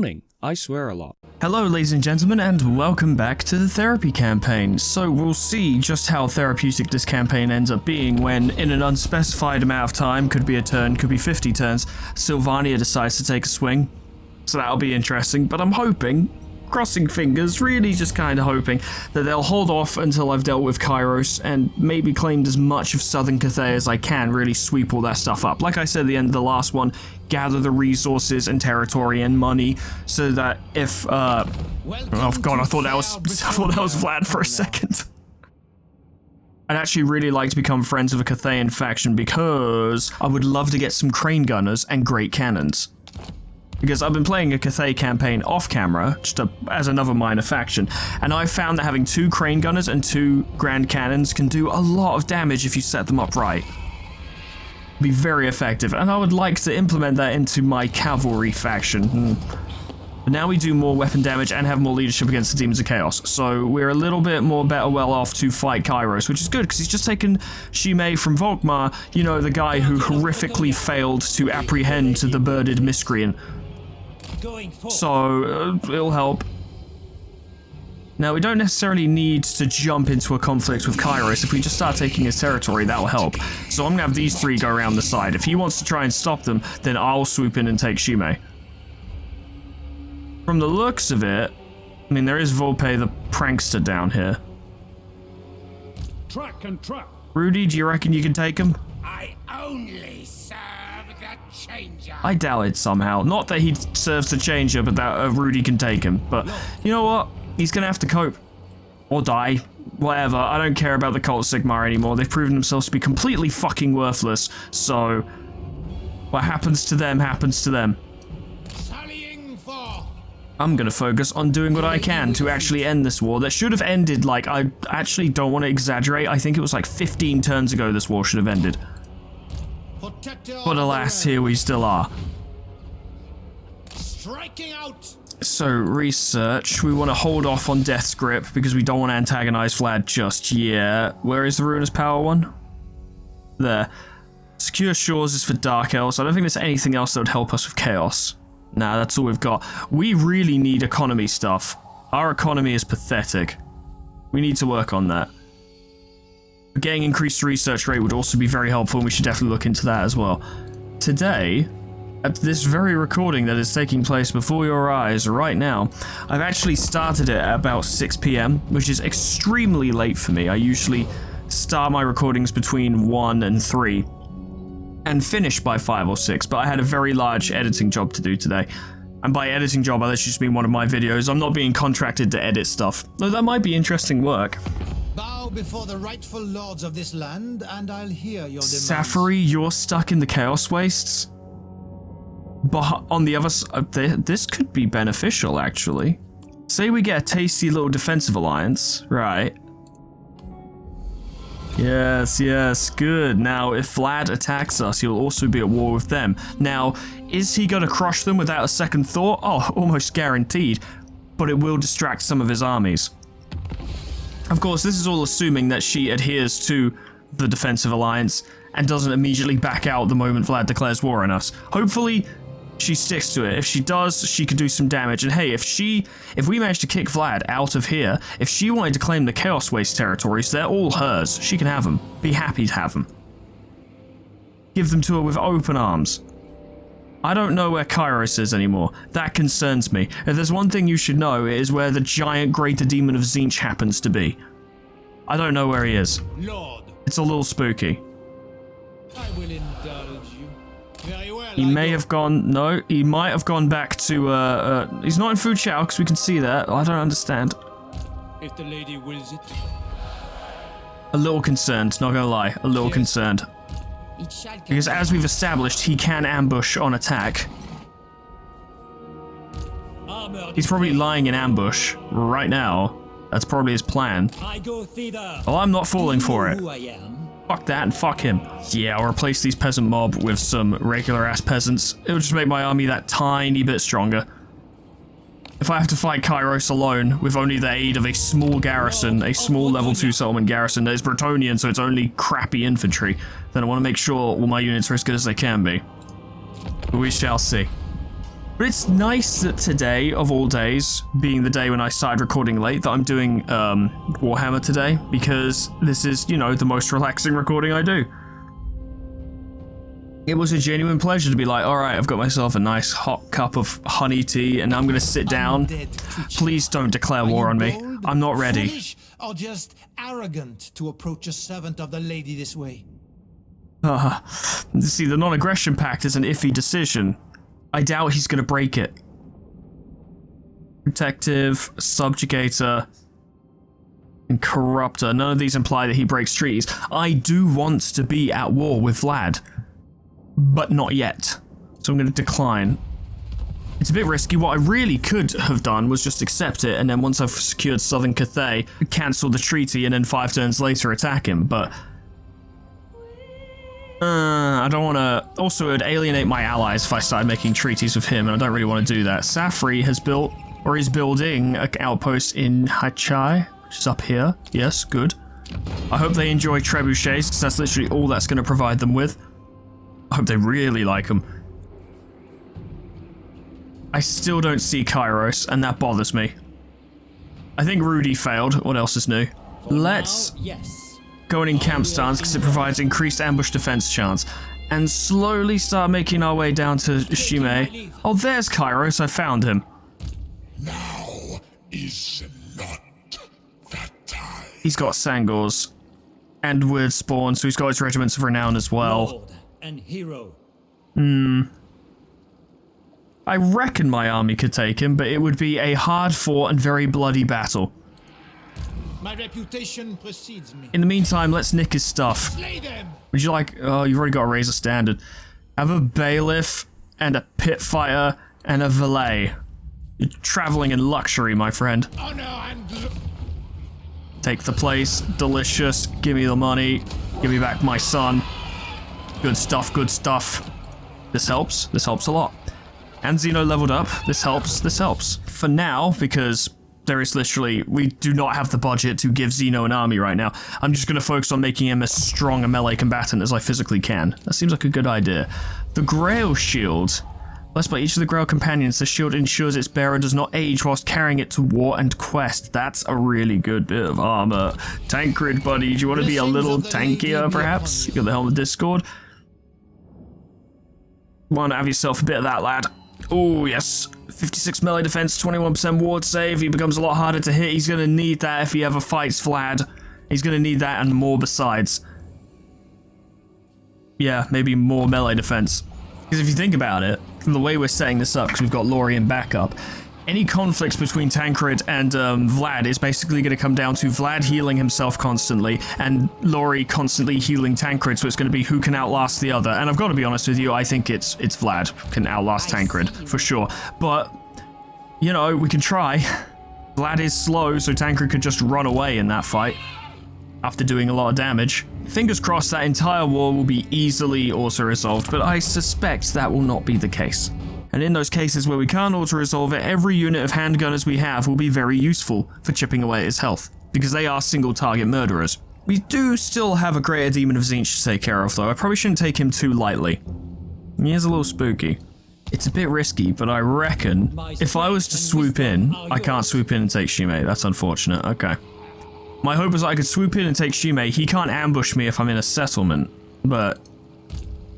morning. I swear a lot. Hello ladies and gentlemen, and welcome back to the therapy campaign. So we'll see just how therapeutic this campaign ends up being when, in an unspecified amount of time, could be a turn, could be 50 turns, Sylvania decides to take a swing. So that'll be interesting, but I'm hoping, crossing fingers, really just kind of hoping, that they'll hold off until I've dealt with Kairos and maybe claimed as much of Southern Cathay as I can, really sweep all that stuff up. Like I said at the end of the last one, gather the resources and territory and money so that if, oh god, I thought that was Vlad for a second. I'd actually really like to become friends with a Cathayan faction because I would love to get some crane gunners and great cannons. Because I've been playing a Cathay campaign off camera, just as another minor faction, and I found that having 2 crane gunners and 2 grand cannons can do a lot of damage if you set them up right. Be very effective, and I would like to implement that into my cavalry faction. But now we do more weapon damage and have more leadership against the Demons of Chaos, so we're a little bit more well off to fight Kairos, which is good because he's just taken Shimei from Volkmar, you know, the guy who horrifically failed to apprehend the birded miscreant. So, it'll help. Now, we don't necessarily need to jump into a conflict with Kairos. If we just start taking his territory, that'll help. So I'm gonna have these 3 go around the side. If he wants to try and stop them, then I'll swoop in and take Shimei. From the looks of it, I mean, there is Volpe the prankster down here. Track and track. Rudy, do you reckon you can take him? I only serve the changer. I doubt it somehow. Not that he serves the changer, but that Rudy can take him. But you know what? He's gonna have to cope. Or die. Whatever. I don't care about the Cult of Sigmar anymore. They've proven themselves to be completely fucking worthless. So, what happens to them happens to them. Sallying forth. I'm gonna focus on doing what I can to actually end this war. That should have ended, like, I actually don't want to exaggerate. I think it was like 15 turns ago this war should have ended. But alas, here we still are. Striking out. So, research. We want to hold off on Death's Grip because we don't want to antagonize Vlad just yet. Where is the Ruinous Power one? There. Secure Shores is for Dark Elves. I don't think there's anything else that would help us with Chaos. Nah, that's all we've got. We really need economy stuff. Our economy is pathetic. We need to work on that. Getting increased research rate would also be very helpful, and we should definitely look into that as well. Today, at this very recording that is taking place before your eyes right now, I've actually started it at about 6 PM, which is extremely late for me. I usually start my recordings between 1 and 3 and finish by 5 or 6, but I had a very large editing job to do today. And by editing job, I literally just mean one of my videos. I'm not being contracted to edit stuff, though that might be interesting work. Bow before the rightful lords of this land, and I'll hear your demands. Safari, you're stuck in the Chaos Wastes? But on the other side, this could be beneficial, actually. Say we get a tasty little defensive alliance, right? Yes, good. Now, if Vlad attacks us, he'll also be at war with them. Now, is he going to crush them without a second thought? Oh, almost guaranteed. But it will distract some of his armies. Of course, this is all assuming that she adheres to the defensive alliance and doesn't immediately back out the moment Vlad declares war on us. Hopefully, she sticks to it. If she does, she could do some damage. And hey, if we manage to kick Vlad out of here, if she wanted to claim the Chaos Waste territories, they're all hers. She can have them. Be happy to have them. Give them to her with open arms. I don't know where Kairos is anymore. That concerns me. If there's one thing you should know, it is where the giant greater demon of Tzeentch happens to be. I don't know where he is. Lord. It's a little spooky. I will indulge you. Very well. He may have gone, no, he might have gone back to, he's not in Fu Chao because we can see that. I don't understand. If the lady wills it. A little concerned, not gonna lie, a little concerned. Because as we've established, he can ambush on attack. He's probably lying in ambush right now. That's probably his plan. Oh, I'm not falling for it. Fuck that and fuck him. Yeah, I'll replace these peasant mob with some regular ass peasants. It'll just make my army that tiny bit stronger. If I have to fight Kairos alone with only the aid of a small garrison, a small level 2 settlement garrison that is Bretonnian, so it's only crappy infantry, then I want to make sure all my units are as good as they can be. But we shall see. But it's nice that today, of all days, being the day when I started recording late, that I'm doing Warhammer today, because this is, you know, the most relaxing recording I do. It was a genuine pleasure to be like, alright, I've got myself a nice hot cup of honey tea, and I'm gonna sit down. Please don't declare war on me. I'm not ready. Foolish, or just arrogant to approach a servant of the lady this way? See, the non-aggression pact is an iffy decision. I doubt he's gonna break it. Protective, subjugator, and corruptor. None of these imply that he breaks treaties. I do want to be at war with Vlad, but not yet. So I'm gonna decline. It's a bit risky. What I really could have done was just accept it, and then once I've secured Southern Cathay, cancel the treaty, and then 5 turns later attack him, but... I don't want to... Also, it would alienate my allies if I started making treaties with him, and I don't really want to do that. Safri has built, or is building, an outpost in Hachai, which is up here. Yes, good. I hope they enjoy trebuchets, because that's literally all that's going to provide them with. I hope they really like them. I still don't see Kairos, and that bothers me. I think Rudy failed. What else is new? Let's... go in camp stance because it provides increased ambush defense chance, and slowly start making our way down to Shime. Oh, there's Kairos. I found him. Now is not that time. He's got Tzangors and Weird Spawn, so he's got his regiments of renown as well. Lord and hero. I reckon my army could take him, but it would be a hard-fought and very bloody battle. My reputation precedes me. In the meantime, let's nick his stuff. Slay them! Would you like... Oh, you've already got a Razor Standard. Have a Bailiff, and a Pit Fighter, and a Valet. You're traveling in luxury, my friend. Honor and... Take the place. Delicious. Give me the money. Give me back my son. Good stuff, good stuff. This helps. This helps a lot. And Xeno leveled up. This helps. This helps. For now, because... there is literally, we do not have the budget to give Xeno an army right now. I'm just going to focus on making him as strong a melee combatant as I physically can. That seems like a good idea. The Grail Shield. Blessed by each of the Grail companions, the shield ensures its bearer does not age whilst carrying it to war and quest. That's a really good bit of armor. Tancred, buddy, do you want to be a little tankier, perhaps? You got the Helm of Discord. Want to have yourself a bit of that, lad. Oh, yes. 56 melee defense, 21% ward save. He becomes a lot harder to hit. He's going to need that if he ever fights Vlad. He's going to need that and more besides. Yeah, maybe more melee defense. Because if you think about it, from the way we're setting this up, because we've got Laurie in backup, any conflicts between Tancred and Vlad is basically going to come down to Vlad healing himself constantly and Laurie constantly healing Tancred, so it's going to be who can outlast the other. And I've got to be honest with you, I think it's Vlad who can outlast Tancred, for sure. But, you know, we can try. Vlad is slow, so Tancred could just run away in that fight after doing a lot of damage. Fingers crossed that entire war will be easily auto-resolved, but I suspect that will not be the case. And in those cases where we can't auto-resolve it, every unit of handgunners we have will be very useful for chipping away at his health, because they are single-target murderers. We do still have a Greater Demon of Tzeentch to take care of, though. I probably shouldn't take him too lightly. He is a little spooky. It's a bit risky, but I reckon if I was to swoop in, I can't swoop in and take Shime. That's unfortunate. Okay. My hope was I could swoop in and take Shime. He can't ambush me if I'm in a settlement, but...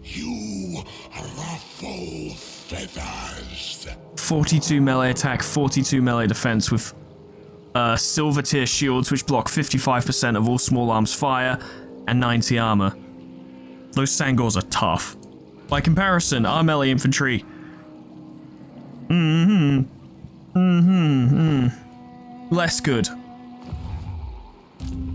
You are full feathers. 42 melee attack, 42 melee defense with silver tier shields which block 55% of all small arms fire and 90 armor. Those Tzangors are tough. By comparison, our melee infantry... less good.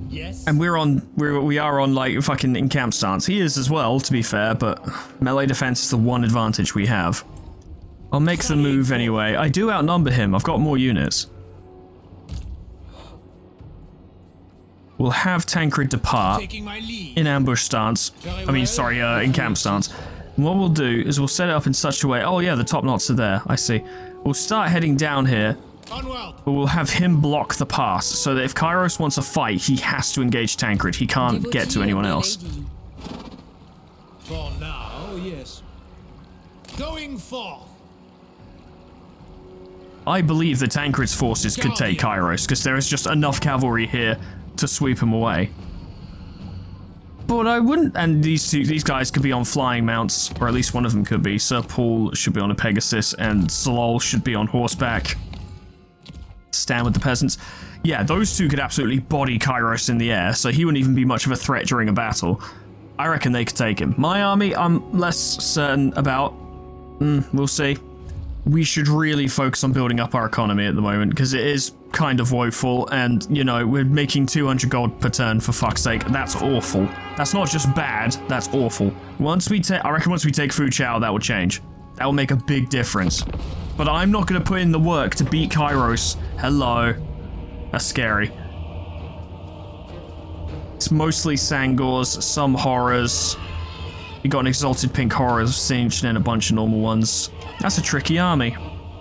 Yes. And we are on like fucking in camp stance. He is as well, to be fair, but melee defense is the one advantage we have. I'll make the move anyway. I do outnumber him. I've got more units. We'll have Tancred depart in ambush stance. I mean, sorry, in camp stance. And what we'll do is we'll set it up in such a way... Oh yeah, the top knots are there. I see. We'll start heading down here. But we'll have him block the pass, so that if Kairos wants a fight, he has to engage Tancred. He can't get to anyone else. For now, yes. Going forth. I believe the Tancred's forces could take Kairos, because there is just enough cavalry here to sweep him away. But I wouldn't, and these guys could be on flying mounts, or at least one of them could be. Sir Paul should be on a Pegasus, and Zlol should be on horseback. Stand with the peasants. Yeah, those two could absolutely body Kairos in the air, so he wouldn't even be much of a threat during a battle. I reckon they could take him. My army, I'm less certain about. We'll see. We should really focus on building up our economy at the moment, because it is kind of woeful, and, you know, we're making 200 gold per turn, for fuck's sake. That's awful. That's not just bad, that's awful. I reckon once we take Fu Chao, that will change. That will make a big difference. But I'm not going to put in the work to beat Kairos. Hello. That's scary. It's mostly Tzangors, some horrors. You got an exalted pink horror singed and a bunch of normal ones. That's a tricky army.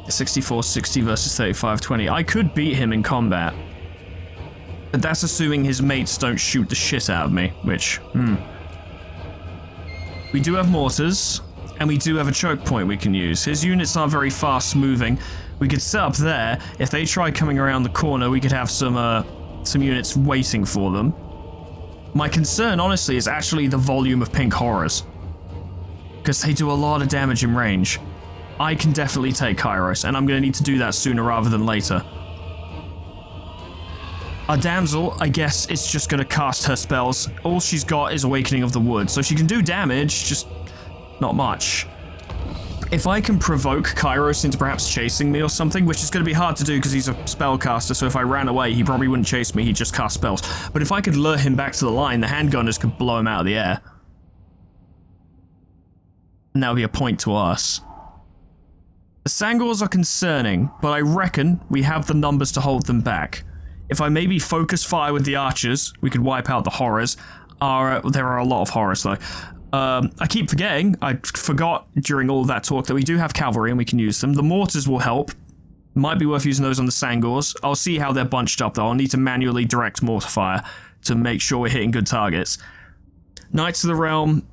64-60 versus 35-20. I could beat him in combat. But that's assuming his mates don't shoot the shit out of me, which, We do have mortars, and we do have a choke point we can use. His units aren't very fast moving. We could set up there. If they try coming around the corner, we could have some units waiting for them. My concern, honestly, is actually the volume of pink horrors, because they do a lot of damage in range. I can definitely take Kairos, and I'm going to need to do that sooner rather than later. Our damsel, I guess, is just going to cast her spells. All she's got is Awakening of the Wood, so she can do damage, just not much. If I can provoke Kairos into perhaps chasing me or something, which is going to be hard to do because he's a spellcaster, so if I ran away, he probably wouldn't chase me, he'd just cast spells. But if I could lure him back to the line, the handgunners could blow him out of the air. And that would be a point to us. The Tzangors are concerning, but I reckon we have the numbers to hold them back. If I maybe focus fire with the archers, we could wipe out the horrors. There are a lot of horrors, though. I keep forgetting, I forgot during all of that talk, that we do have cavalry and we can use them. The mortars will help. Might be worth using those on the Tzangors. I'll see how they're bunched up, though. I'll need to manually direct mortar fire to make sure we're hitting good targets. Knights of the Realm,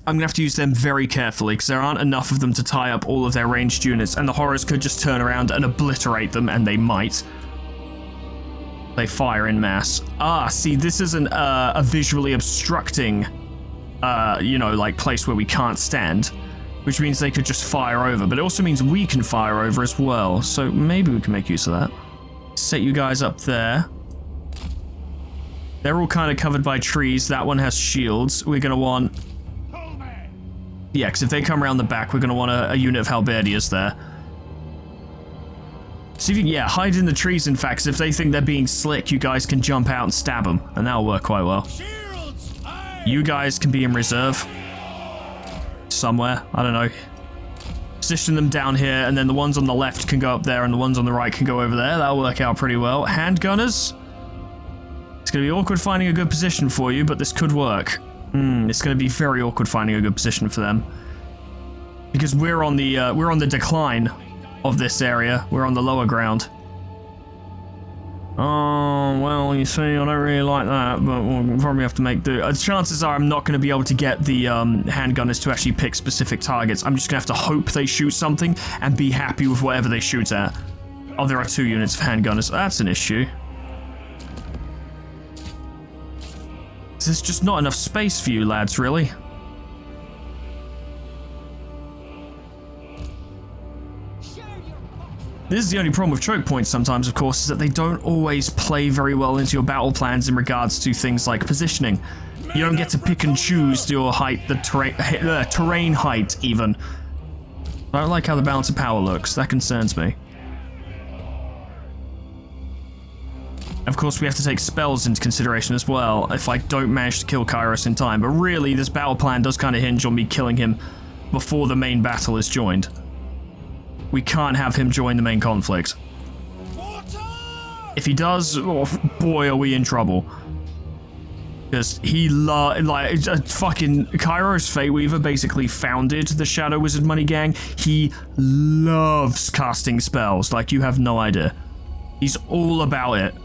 I'm going to have to use them very carefully, because there aren't enough of them to tie up all of their ranged units, and the horrors could just turn around and obliterate them, and they might. They fire in mass. See, this isn't a visually obstructing, place where we can't stand, which means they could just fire over, but it also means we can fire over as well, so maybe we can make use of that. Set you guys up there. They're all kind of covered by trees. That one has shields. We're going to want... Yeah, because if they come around the back, we're going to want a unit of halberdiers there. So if you can, hide in the trees, in fact, 'cause if they think they're being slick, you guys can jump out and stab them, and that'll work quite well. You guys can be in reserve. Somewhere, I don't know. Position them down here, and then the ones on the left can go up there, and the ones on the right can go over there. That'll work out pretty well. Handgunners. It's going to be awkward finding a good position for you, but this could work. It's going to be very awkward finding a good position for them, because we're on the decline of this area. We're on the lower ground. Oh, well, you see, I don't really like that, but we'll probably have to make do. Chances are I'm not going to be able to get the handgunners to actually pick specific targets. I'm just going to have to hope they shoot something and be happy with whatever they shoot at. Oh, there are 2 units of handgunners. That's an issue. There's just not enough space for you lads, really. This is the only problem with choke points sometimes, of course, is that they don't always play very well into your battle plans in regards to things like positioning. You don't get to pick and choose your height, the terrain height, even. I don't like how the balance of power looks. That concerns me. Of course, we have to take spells into consideration as well, if I don't manage to kill Kairos in time. But really, this battle plan does kind of hinge on me killing him before the main battle is joined. We can't have him join the main conflict. If he does, oh boy, are we in trouble. Because he fucking Kairos Fate Weaver basically founded the Shadow Wizard Money Gang. He loves casting spells, like you have no idea. He's all about it.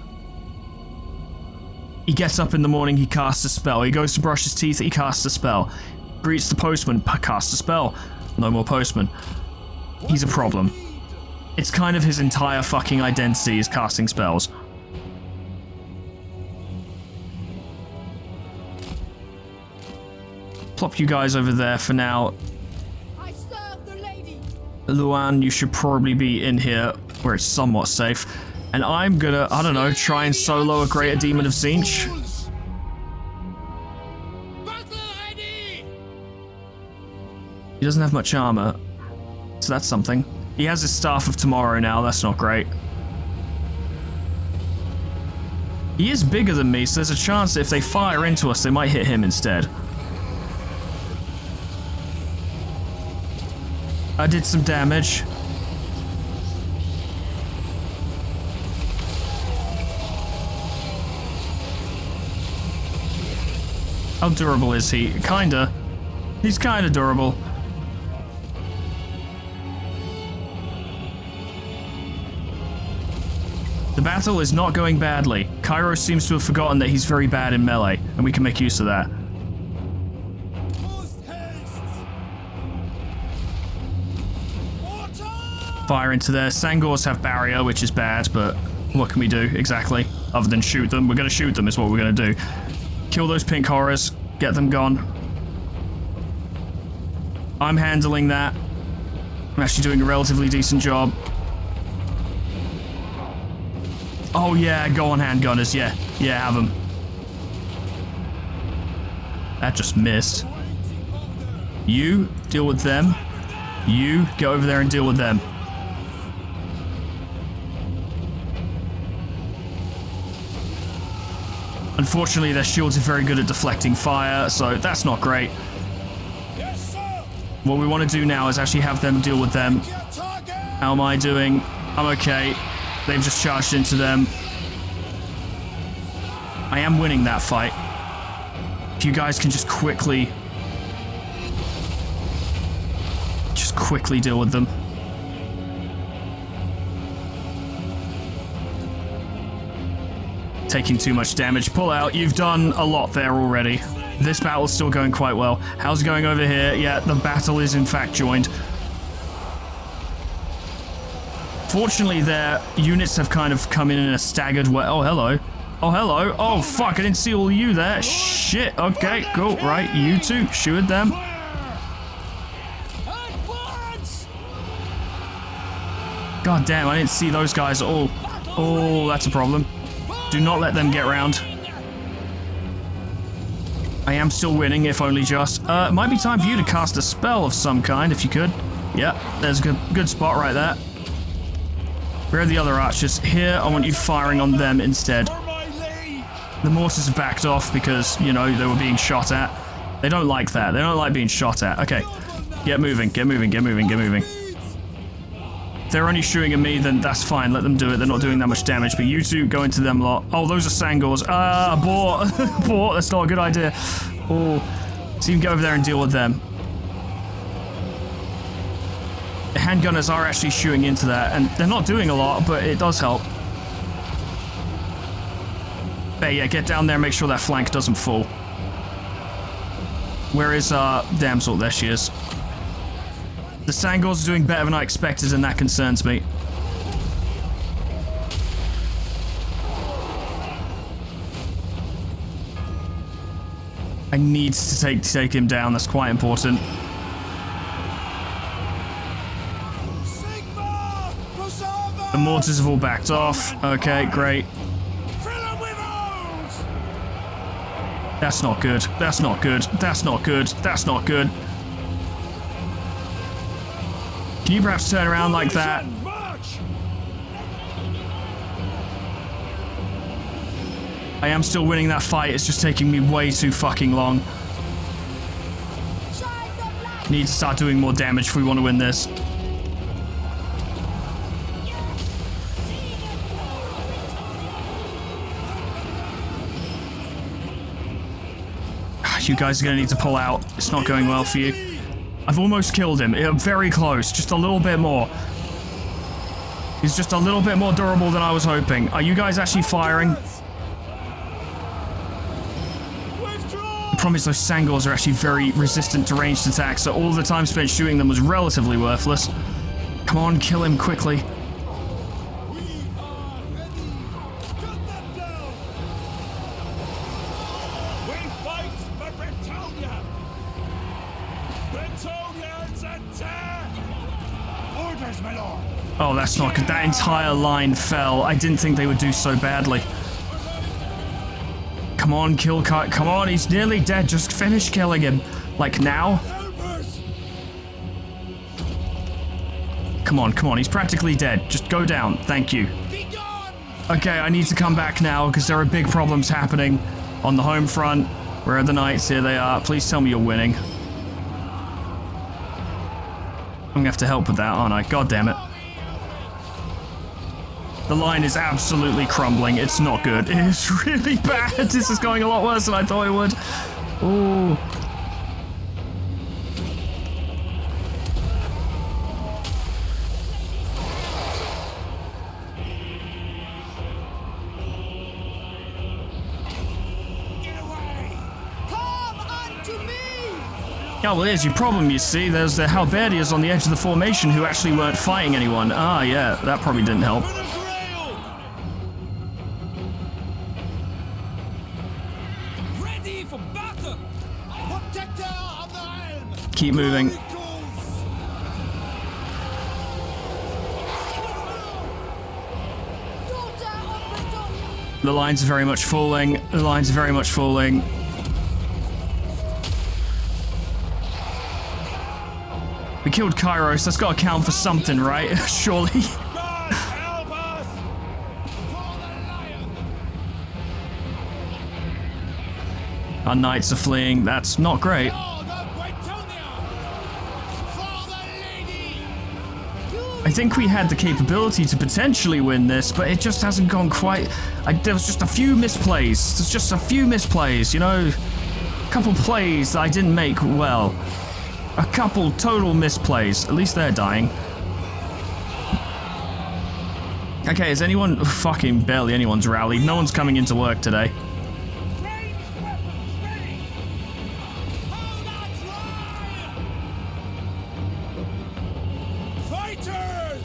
He gets up in the morning, he casts a spell. He goes to brush his teeth, he casts a spell. Greets the postman, casts a spell. No more postman. He's a problem. It's kind of his entire fucking identity is casting spells. Plop you guys over there for now. I serve the lady. Luan, you should probably be in here where it's somewhat safe. And I'm gonna, I don't know, try and solo a Greater Demon of Tzeentch. Battle ready! He doesn't have much armor, so that's something. He has his Staff of Tomorrow now, that's not great. He is bigger than me, so there's a chance that if they fire into us, they might hit him instead. I did some damage. How durable is he? Kinda. He's kinda durable. The battle is not going badly. Cairo seems to have forgotten that he's very bad in melee, and we can make use of that. Fire into there. Tzangors have barrier, which is bad, but what can we do exactly? Other than shoot them. We're gonna shoot them is what we're gonna do. Kill those pink horrors. Get them gone. I'm handling that. I'm actually doing a relatively decent job. Oh yeah, go on handgunners. Yeah, have them. That just missed. You, deal with them. You, go over there and deal with them. Unfortunately, their shields are very good at deflecting fire, so that's not great. What we want to do now is actually have them deal with them. How am I doing? I'm okay. They've just charged into them. I am winning that fight. If you guys can just quickly deal with them. Taking too much damage. Pull out. You've done a lot there already. This battle's still going quite well. How's it going over here? Yeah, the battle is in fact joined. Fortunately, their units have kind of come in a staggered way. Oh, hello. Oh, hello. Oh, fuck. I didn't see all of you there. Shit. Okay, cool. Right, you two. Shoot at them. God damn, I didn't see those guys at all. Oh, that's a problem. Do not let them get round. I am still winning, if only just. It might be time for you to cast a spell of some kind, if you could. Yeah, there's a good spot right there. Where are the other archers? Here, I want you firing on them instead. The mortars have backed off because, you know, they were being shot at. They don't like that. They don't like being shot at. Okay, get moving, get moving, get moving, get moving. If they're only shooting at me, then that's fine. Let them do it. They're not doing that much damage. But you two go into them lot. Oh, those are Tzangors. Ah, abort. Abort. That's not a good idea. Oh, so you can go over there and deal with them. The handgunners are actually shooting into that, and they're not doing a lot, but it does help. But yeah, get down there and make sure that flank doesn't fall. Where is Damsel? There she is. The Tzangors are doing better than I expected, and that concerns me. I need to take him down. That's quite important. The mortars have all backed off. Okay, great. That's not good. That's not good. That's not good. That's not good. Can you perhaps turn around like that? I am still winning that fight. It's just taking me way too fucking long. Need to start doing more damage if we want to win this. You guys are going to need to pull out. It's not going well for you. I've almost killed him. Very close. Just a little bit more. He's just a little bit more durable than I was hoping. Are you guys actually firing? The problem is those Tzangors are actually very resistant to ranged attacks, so all the time spent shooting them was relatively worthless. Come on, kill him quickly. Oh, that's not good. That entire line fell. I didn't think they would do so badly. Come on, kill Kai. Come on, he's nearly dead. Just finish killing him. Like now. Come on, come on. He's practically dead. Just go down. Thank you. Okay, I need to come back now because there are big problems happening on the home front. Where are the knights? Here they are. Please tell me you're winning. I'm gonna have to help with that, aren't I? God damn it. The line is absolutely crumbling. It's not good. It's really bad. This is going a lot worse than I thought it would. Ooh. Oh, well, here's your problem, you see. There's the halberdiers on the edge of the formation who actually weren't fighting anyone. Ah, yeah, that probably didn't help. Ready for battle! Protector of the realm! Keep moving. The lines are very much falling. The lines are very much falling. We killed Kairos. That's got to count for something, right? Surely. God, help us! Our knights are fleeing. That's not great. I think we had the capability to potentially win this, but it just hasn't gone quite. There was just a few misplays. There's just a few misplays, you know? A couple plays that I didn't make well. A couple total misplays. At least they're dying. Okay, is anyone... Fucking barely anyone's rallied. No one's coming into work today.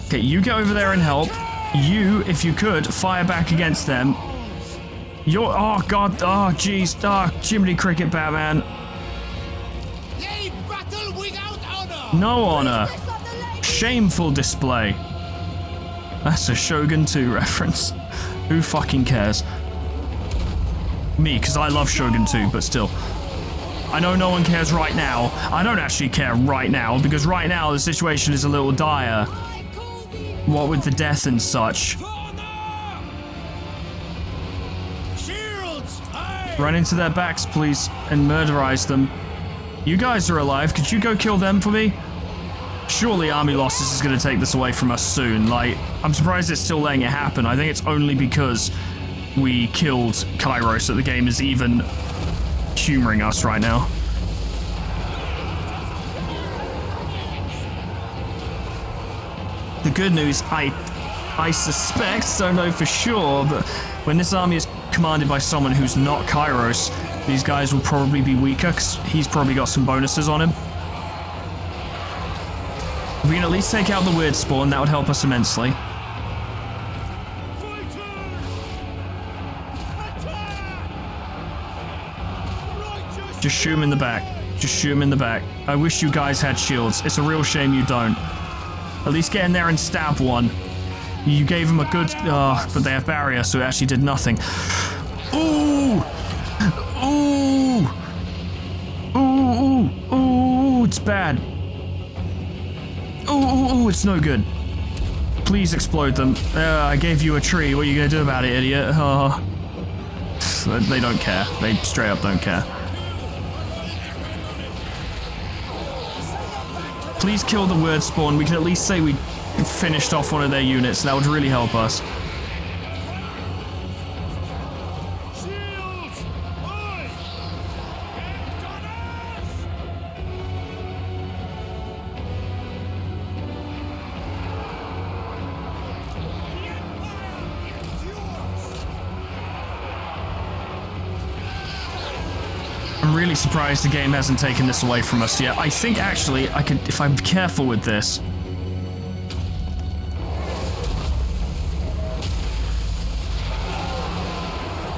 Okay, you get over there and help. You, if you could, fire back against them. You're... Oh, God. Oh, jeez. Oh, Jiminy Cricket, Batman. No honor. Shameful display. That's a Shogun 2 reference. Who fucking cares? Me, because I love Shogun 2, but still. I know no one cares right now. I don't actually care right now, because right now the situation is a little dire. What with the death and such. Run into their backs, please, and murderize them. You guys are alive. Could you go kill them for me? Surely army losses is going to take this away from us soon. Like, I'm surprised it's still letting it happen. I think it's only because we killed Kairos that the game is even humoring us right now. The good news, I suspect, don't know for sure, but when this army is commanded by someone who's not Kairos, these guys will probably be weaker because he's probably got some bonuses on him. If we can at least take out the weird spawn, that would help us immensely. Just shoot him in the back. Just shoot him in the back. I wish you guys had shields. It's a real shame you don't. At least get in there and stab one. You gave him a good... but they have barrier, so it actually did nothing. Ooh! Ooh! Ooh! Ooh! Ooh! It's bad. Ooh! Ooh! Ooh! It's no good. Please explode them. I gave you a tree. What are you gonna do about it, idiot? They don't care. They straight up don't care. Please kill the word spawn. We can at least say we finished off one of their units. That would really help us. I'm really surprised the game hasn't taken this away from us yet. I think actually I could, if I'm careful with this.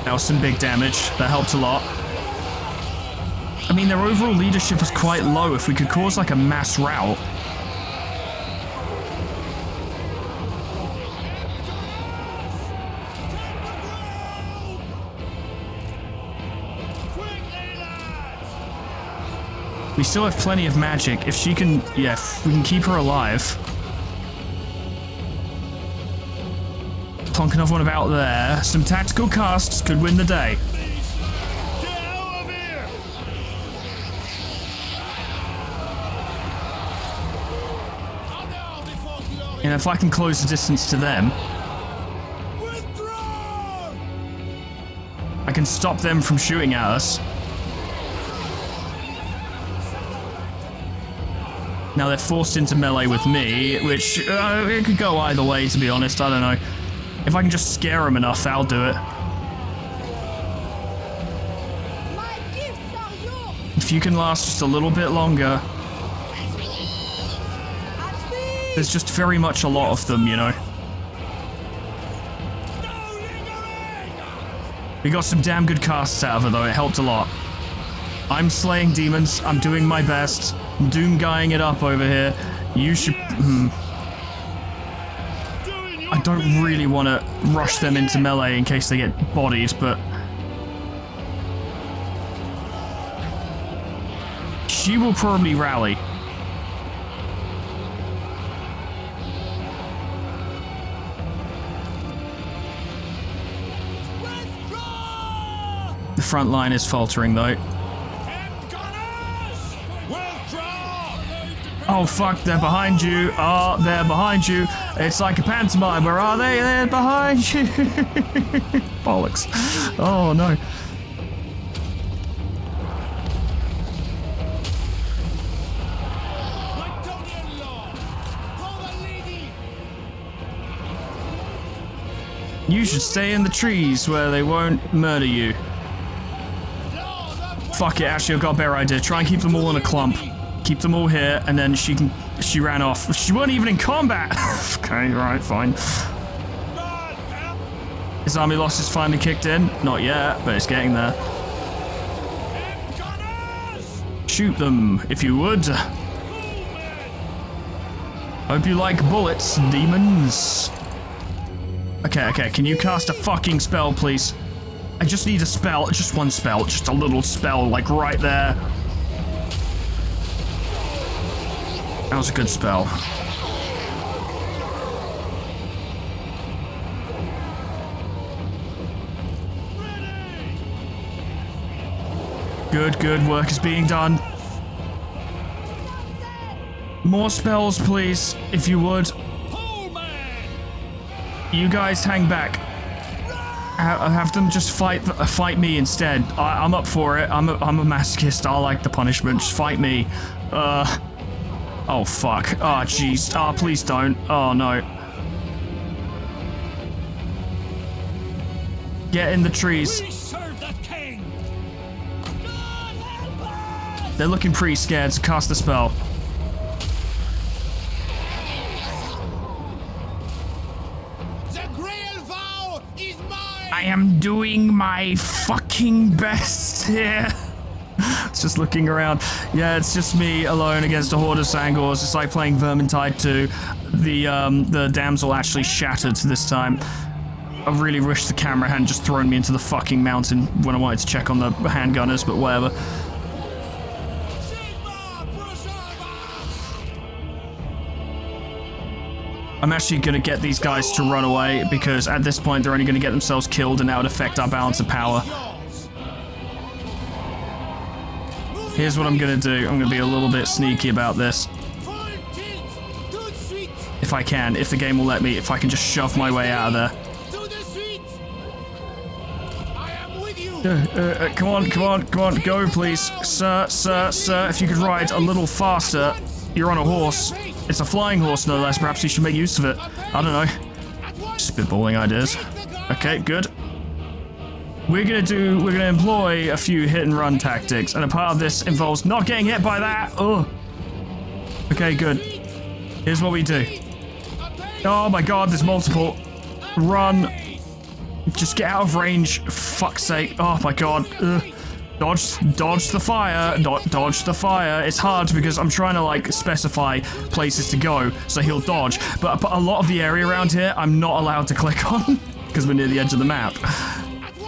That was some big damage. That helped a lot. I mean, their overall leadership was quite low. If we could cause like a mass rout. We still have plenty of magic. If she can, yeah, if we can keep her alive. Plonk another one about there. Some tactical casts could win the day. And if I can close the distance to them, I can stop them from shooting at us. Now they're forced into melee with me, which it could go either way, to be honest. I don't know. If I can just scare them enough, I'll do it. My gifts are yours. If you can last just a little bit longer. There's just very much a lot of them, you know. We got some damn good casts out of it, though. It helped a lot. I'm slaying demons. I'm doing my best. I'm doom-guying it up over here. You should... I don't really want to rush them into melee in case they get bodied, but... She will probably rally. The front line is faltering, though. Oh fuck, they're behind you. Oh, they're behind you. It's like a pantomime. Where are they? They're behind you. Bollocks. Oh no. You should stay in the trees where they won't murder you. Fuck it, actually I've got a better idea. Try and keep them all in a clump. Keep them all here, and then she ran off. She wasn't even in combat! Okay, right, fine. His army loss is finally kicked in. Not yet, but it's getting there. Shoot them, if you would. Hope you like bullets, demons. Okay, can you cast a fucking spell, please? I just need a spell, just one spell, just a little spell, like right there. That was a good spell. Good work is being done. More spells, please, if you would. You guys hang back. Have them just fight me instead. I'm up for it. I'm a masochist. I like the punishment. Just fight me. Oh fuck. Oh jeez. Oh please don't. Oh no. Get in the trees. They're looking pretty scared, so cast the spell. I am doing my fucking best here. It's just looking around. Yeah, it's just me alone against a horde of Tzangors. It's like playing Vermintide 2. The damsel actually shattered this time. I really wish the camera hadn't just thrown me into the fucking mountain when I wanted to check on the handgunners, but whatever. I'm actually going to get these guys to run away, because at this point they're only going to get themselves killed, and that would affect our balance of power. Here's what I'm going to do. I'm going to be a little bit sneaky about this. If I can, if the game will let me, if I can just shove my way out of there. Come on, go please. Sir, if you could ride a little faster. You're on a horse. It's a flying horse, no less. Perhaps you should make use of it. I don't know. Spitballing ideas. Okay, good. We're gonna employ a few hit and run tactics, and a part of this involves not getting hit by that. Oh. Okay, good. Here's what we do. Oh my god, there's multiple. Run. Just get out of range. Fuck's sake. Oh my god. Ugh. Dodge the fire. Dodge the fire. It's hard because I'm trying to like specify places to go so he'll dodge. But a lot of the area around here I'm not allowed to click on because we're near the edge of the map.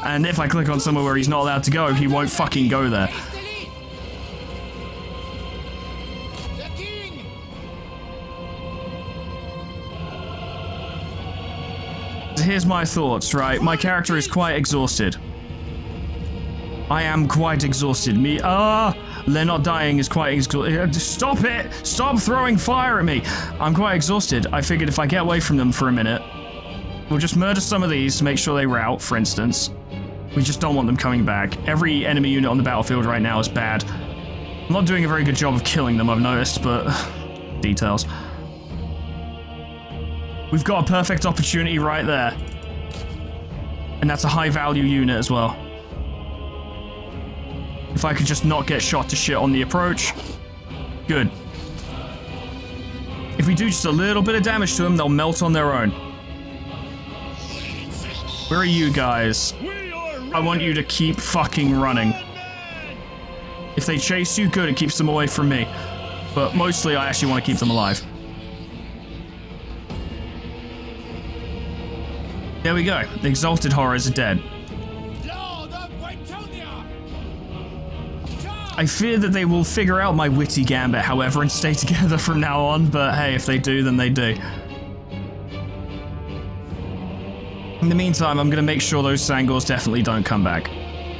And if I click on somewhere where he's not allowed to go, he won't fucking go there. here's my thoughts, right? My character is quite exhausted. I am quite exhausted. They're not dying is quite exhausted. Stop it! Stop throwing fire at me! I'm quite exhausted. I figured if I get away from them for a minute, we'll just murder some of these to make sure they rout, for instance. We just don't want them coming back. Every enemy unit on the battlefield right now is bad. I'm not doing a very good job of killing them, I've noticed, but details. We've got a perfect opportunity right there. And that's a high value unit as well. If I could just not get shot to shit on the approach. Good. If we do just a little bit of damage to them, they'll melt on their own. Where are you guys? I want you to keep fucking running. If they chase you, good, it keeps them away from me. But mostly I actually want to keep them alive. There we go. The Exalted Horrors are dead. I fear that they will figure out my witty gambit, however, and stay together from now on, but hey, if they do, then they do. In the meantime, I'm gonna make sure those Tzangors definitely don't come back.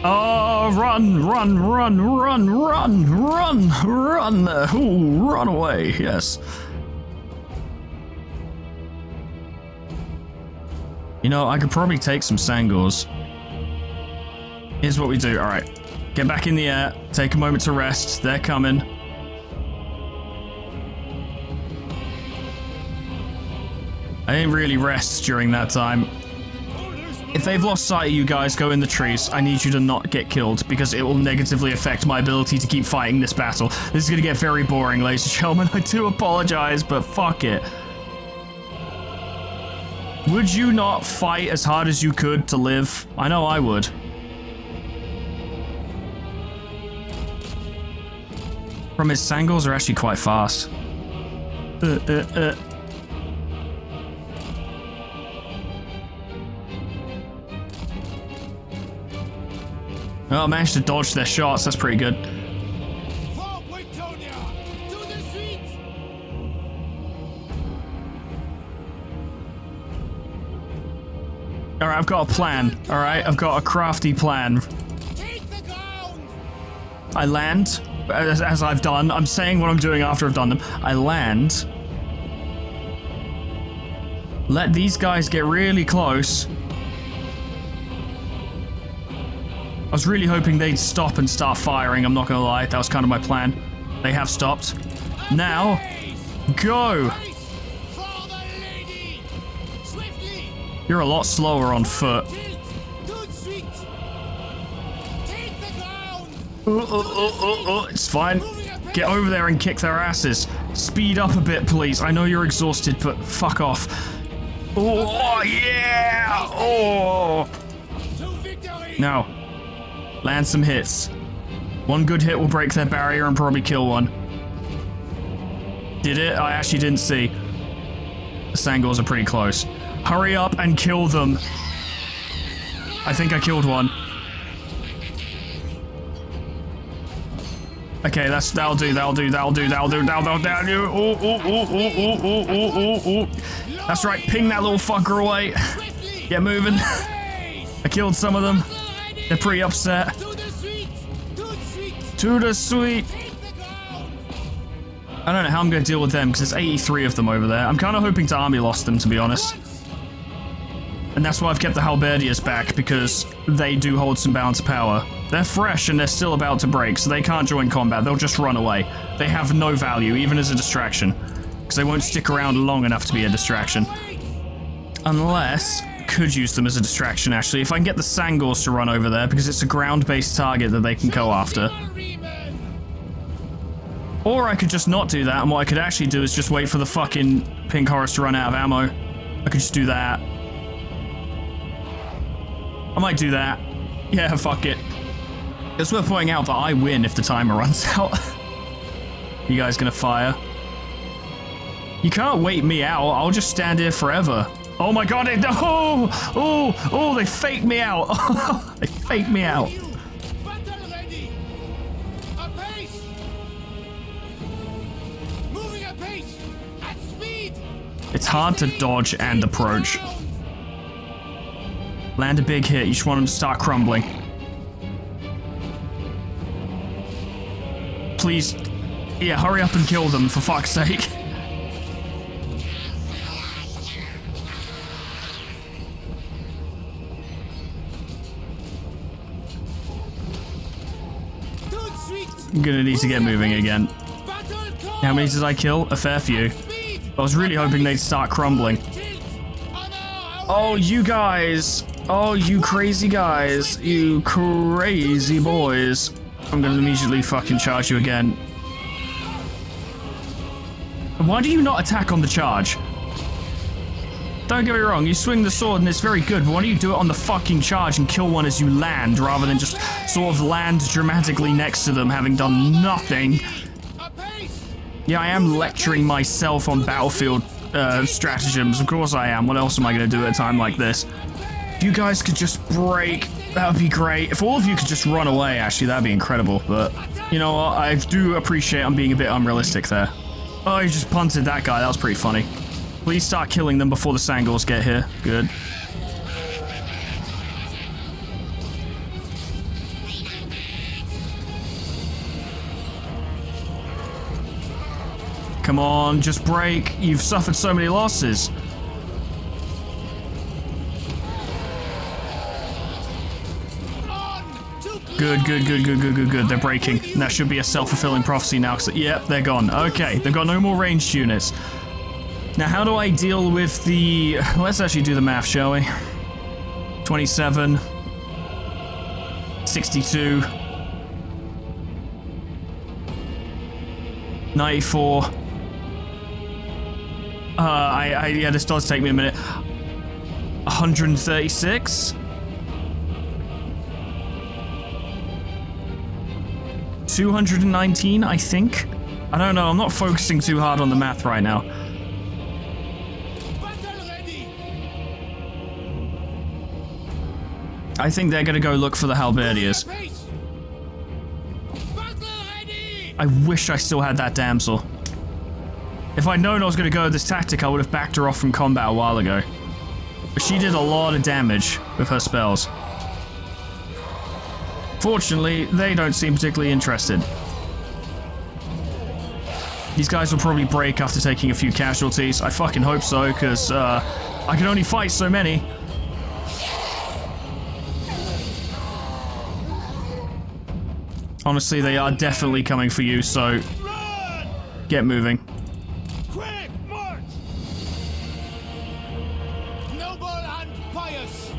Oh, run, run, run, run, run, run, run! Ooh, run away, yes. You know, I could probably take some Tzangors. Here's what we do, alright. Get back in the air, take a moment to rest, they're coming. I didn't really rest during that time. If they've lost sight of you guys, go in the trees. I need you to not get killed, because it will negatively affect my ability to keep fighting this battle. This is gonna get very boring, ladies and gentlemen. I do apologize, but fuck it. Would you not fight as hard as you could to live? I know I would. From his Tzangors are actually quite fast. Oh, I managed to dodge their shots, that's pretty good. Alright, I've got a plan. Alright, I've got a crafty plan. I land, as I've done. I'm saying what I'm doing after I've done them. I land. Let these guys get really close. I was really hoping they'd stop and start firing, I'm not gonna lie. That was kind of my plan. They have stopped. Now, go! You're a lot slower on foot. It's fine. Get over there and kick their asses. Speed up a bit, please. I know you're exhausted, but fuck off. Oh, yeah! Oh! Now, land some hits. One good hit will break their barrier and probably kill one. Did it? I actually didn't see. The Tzangors are pretty close. Hurry up and kill them. I think I killed one. Okay, that'll do. Ooh. That's right, ping that little fucker away. Get moving. I killed some of them. They're pretty upset. To the suite. I don't know how I'm going to deal with them, because there's 83 of them over there. I'm kind of hoping to army lost them, to be honest. And that's why I've kept the Halberdiers back, because they do hold some balance of power. They're fresh and they're still about to break, so they can't join combat. They'll just run away. They have no value, even as a distraction. Because they won't stick around long enough to be a distraction. Unless... could use them as a distraction, actually. If I can get the Tzangors to run over there, because it's a ground-based target that they can go after. Or I could just not do that, and what I could actually do is just wait for the fucking pink horrors to run out of ammo. I could just do that. I might do that. Yeah, fuck it. It's worth pointing out that I win if the timer runs out. You guys gonna fire? You can't wait me out. I'll just stand here forever. Oh my god, they faked me out. They faked me out. It's hard to dodge and approach. Land a big hit. You just want them to start crumbling. Please. Yeah, hurry up and kill them, for fuck's sake. I'm gonna need to get moving again. How many did I kill? A fair few. I was really hoping they'd start crumbling. Oh, you guys. Oh, you crazy guys. You crazy boys. I'm gonna immediately fucking charge you again. Why do you not attack on the charge? Don't get me wrong, you swing the sword and it's very good, but why don't you do it on the fucking charge and kill one as you land, rather than just sort of land dramatically next to them, having done nothing? Yeah, I am lecturing myself on battlefield stratagems. Of course I am. What else am I going to do at a time like this? If you guys could just break, that would be great. If all of you could just run away, actually, that'd be incredible. But, you know what? I do appreciate I'm being a bit unrealistic there. Oh, you just punted that guy. That was pretty funny. Please start killing them before the Tzangors get here. Good. Come on, just break. You've suffered so many losses. Good, good, good, good, good, good, good. They're breaking. And that should be a self-fulfilling prophecy now. Yep, they're gone. Okay, they've got no more ranged units. Now, how do I deal with the... Let's actually do the math, shall we? 27. 62. 94. Yeah, this does take me a minute. 136. 219, I think. I don't know, I'm not focusing too hard on the math right now. I think they're gonna go look for the halberdiers. I wish I still had that damsel. If I'd known I was gonna go with this tactic, I would have backed her off from combat a while ago. But she did a lot of damage with her spells. Fortunately, they don't seem particularly interested. These guys will probably break after taking a few casualties. I fucking hope so, because I can only fight so many. Honestly, they are definitely coming for you, so get moving. Quick, march! Noble and pious.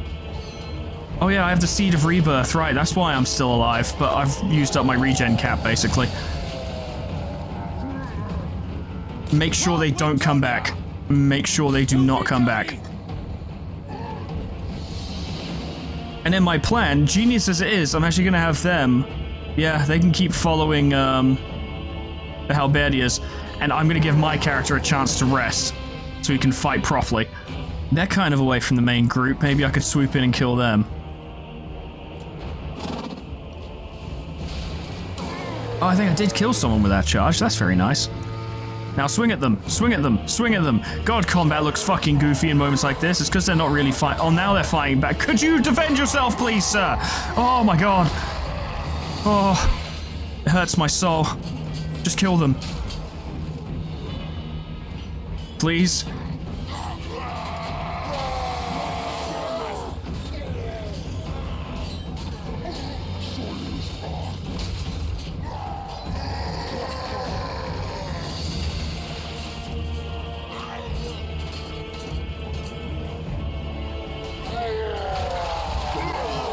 Oh yeah, I have the Seed of Rebirth, right, that's why I'm still alive, but I've used up my regen cap, basically. Make sure they don't come back. Make sure they do not come back. And in my plan, genius as it is, I'm actually gonna have them... Yeah, they can keep following the halberdiers, and I'm gonna give my character a chance to rest, so he can fight properly. They're kind of away from the main group, maybe I could swoop in and kill them. Oh, I think I did kill someone with that charge, that's very nice. Now swing at them, swing at them, swing at them. God, combat looks fucking goofy in moments like this, it's because they're not really fighting. Oh, now they're fighting back. Could you defend yourself, please, sir? Oh my god. Oh, it hurts my soul. Just kill them. Please.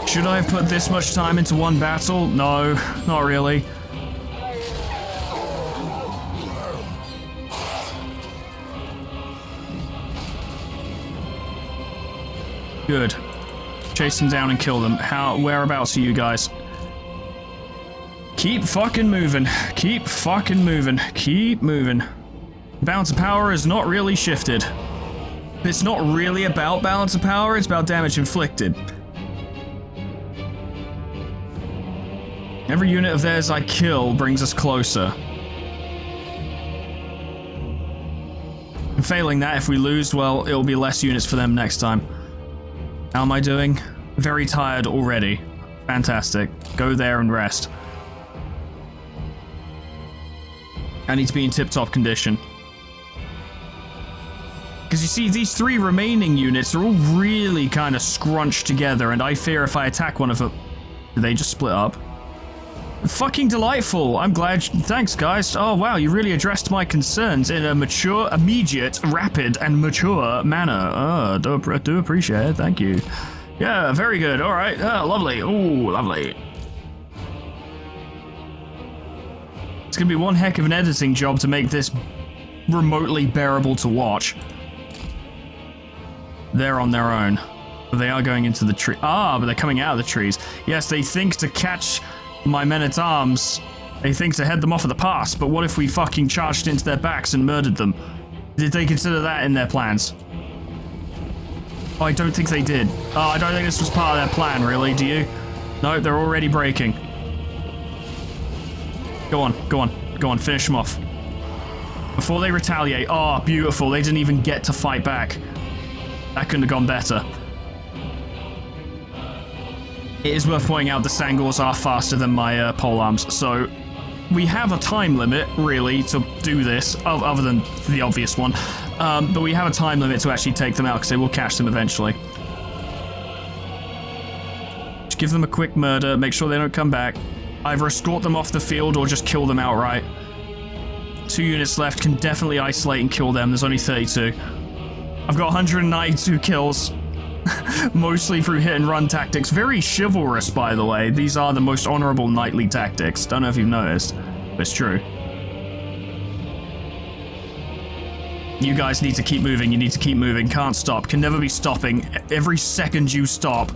Should I have put this much time into one battle? No, not really. Good. Chase them down and kill them. Whereabouts are you guys? Keep fucking moving. Keep fucking moving. Keep moving. Balance of power is not really shifted. It's not really about balance of power, it's about damage inflicted. Every unit of theirs I kill brings us closer. And failing that, if we lose, well, it'll be less units for them next time. How am I doing? Very tired already. Fantastic. Go there and rest. I need to be in tip-top condition. Because you see, these 3 remaining units are all really kind of scrunched together, and I fear if I attack one of them... Do they just split up? Fucking delightful. I'm glad. Thanks, guys. Oh, wow. You really addressed my concerns in a mature, immediate, rapid, and mature manner. Oh, do appreciate it. Thank you. Yeah, very good. All right. Lovely. Ooh, lovely. It's going to be one heck of an editing job to make this remotely bearable to watch. They're on their own. But they are going into the tree. Ah, but they're coming out of the trees. Yes, they think to catch my men-at-arms. They think to head them off at the pass, but what if we fucking charged into their backs and murdered them? Did they consider that in their plans? Oh, I don't think they did. Oh, I don't think this was part of their plan, really, do you? No, they're already breaking. Go on, go on, go on, finish them off. Before they retaliate. Oh, beautiful, they didn't even get to fight back. That couldn't have gone better. It is worth pointing out the Tzangors are faster than my polearms, so we have a time limit, really, to do this, other than the obvious one. But we have a time limit to actually take them out, because they will catch them eventually. Just give them a quick murder, make sure they don't come back. Either escort them off the field or just kill them outright. 2 units left, can definitely isolate and kill them. There's only 32. I've got 192 kills. Mostly through hit-and-run tactics. Very chivalrous, by the way. These are the most honorable knightly tactics. Don't know if you've noticed, but it's true. You guys need to keep moving. You need to keep moving. Can't stop. Can never be stopping. Every second you stop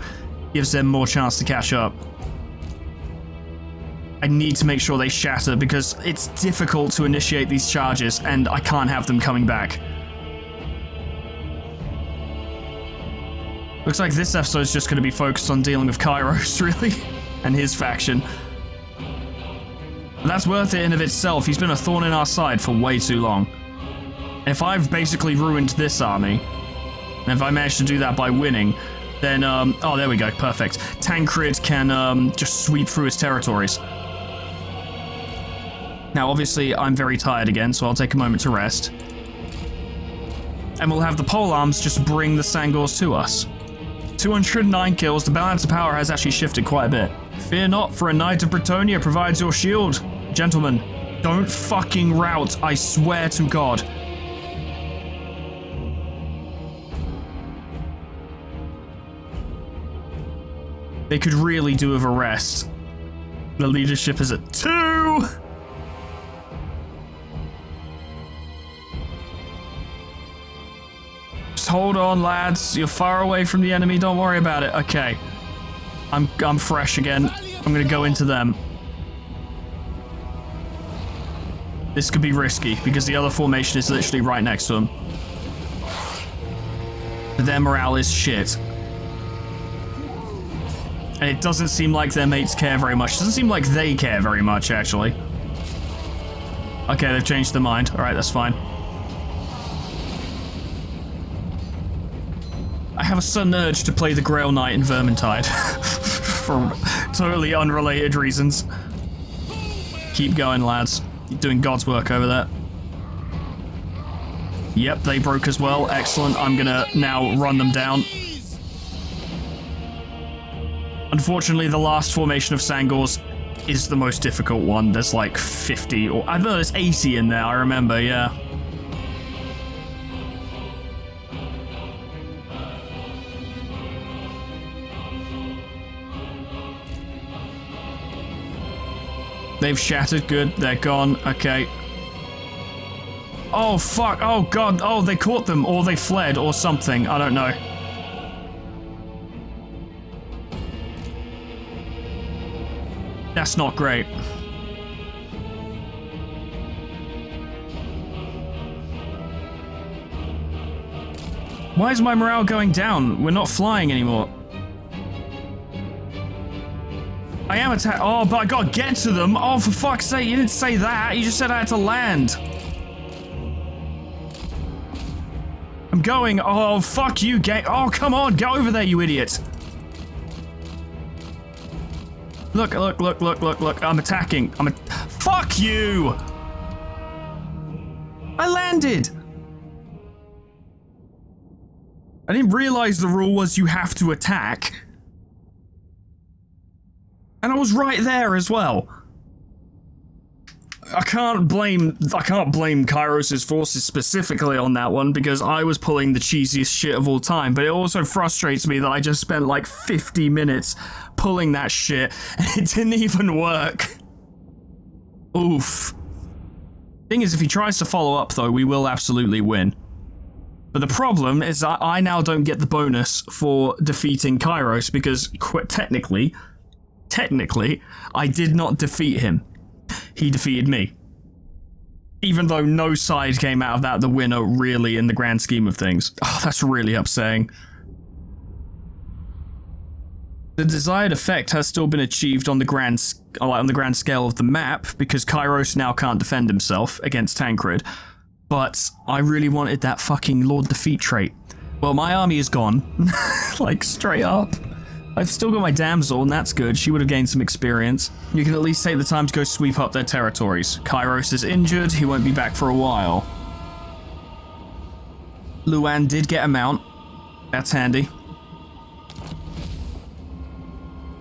gives them more chance to catch up. I need to make sure they shatter because it's difficult to initiate these charges and I can't have them coming back. Looks like this episode's just going to be focused on dealing with Kairos, really, and his faction. But that's worth it in of itself. He's been a thorn in our side for way too long. And if I've basically ruined this army, and if I manage to do that by winning, then, oh, there we go, perfect. Tancred can, just sweep through his territories. Now, obviously, I'm very tired again, so I'll take a moment to rest. And we'll have the polearms just bring the Tzangors to us. 209 kills, the balance of power has actually shifted quite a bit. Fear not, for a Knight of Bretonnia provides your shield. Gentlemen, don't fucking rout, I swear to God. They could really do with a rest. The leadership is at 2! Hold on, lads. You're far away from the enemy. Don't worry about it. Okay. I'm fresh again. I'm gonna go into them. This could be risky because the other formation is literally right next to them. Their morale is shit. And it doesn't seem like their mates care very much. It doesn't seem like they care very much, actually. Okay, they've changed their mind. Alright, that's fine. I have a sudden urge to play the Grail Knight in Vermintide. For totally unrelated reasons. Keep going, lads. You're doing God's work over there. Yep, they broke as well. Excellent. I'm gonna now run them down. Unfortunately, the last formation of Tzangors is the most difficult one. There's like 50, or I don't know, there's 80 in there, I remember, yeah. They've shattered. Good. They're gone. Okay. Oh, fuck. Oh, God. Oh, they caught them, or they fled, or something. I don't know. That's not great. Why is my morale going down? We're not flying anymore. I am attacked. Oh, but I gotta get to them. Oh, for fuck's sake, you didn't say that. You just said I had to land. I'm going. Oh, fuck you, game. Oh, come on. Get over there, you idiot. Look. I'm attacking. Fuck you. I landed. I didn't realize the rule was you have to attack. And I was right there as well. I can't blame Kairos' forces specifically on that one because I was pulling the cheesiest shit of all time, but it also frustrates me that I just spent like 50 minutes pulling that shit and it didn't even work. Oof. Thing is, if he tries to follow up though, we will absolutely win. But the problem is that I now don't get the bonus for defeating Kairos because technically, I did not defeat him. He defeated me. Even though no side came out of that the winner, really, in the grand scheme of things. Oh, that's really upsetting. The desired effect has still been achieved on the grand scale of the map, because Kairos now can't defend himself against Tancred. But I really wanted that fucking Lord Defeat trait. Well, my army is gone. Like, straight up. I've still got my damsel, and that's good. She would have gained some experience. You can at least take the time to go sweep up their territories. Kairos is injured. He won't be back for a while. Luan did get a mount. That's handy.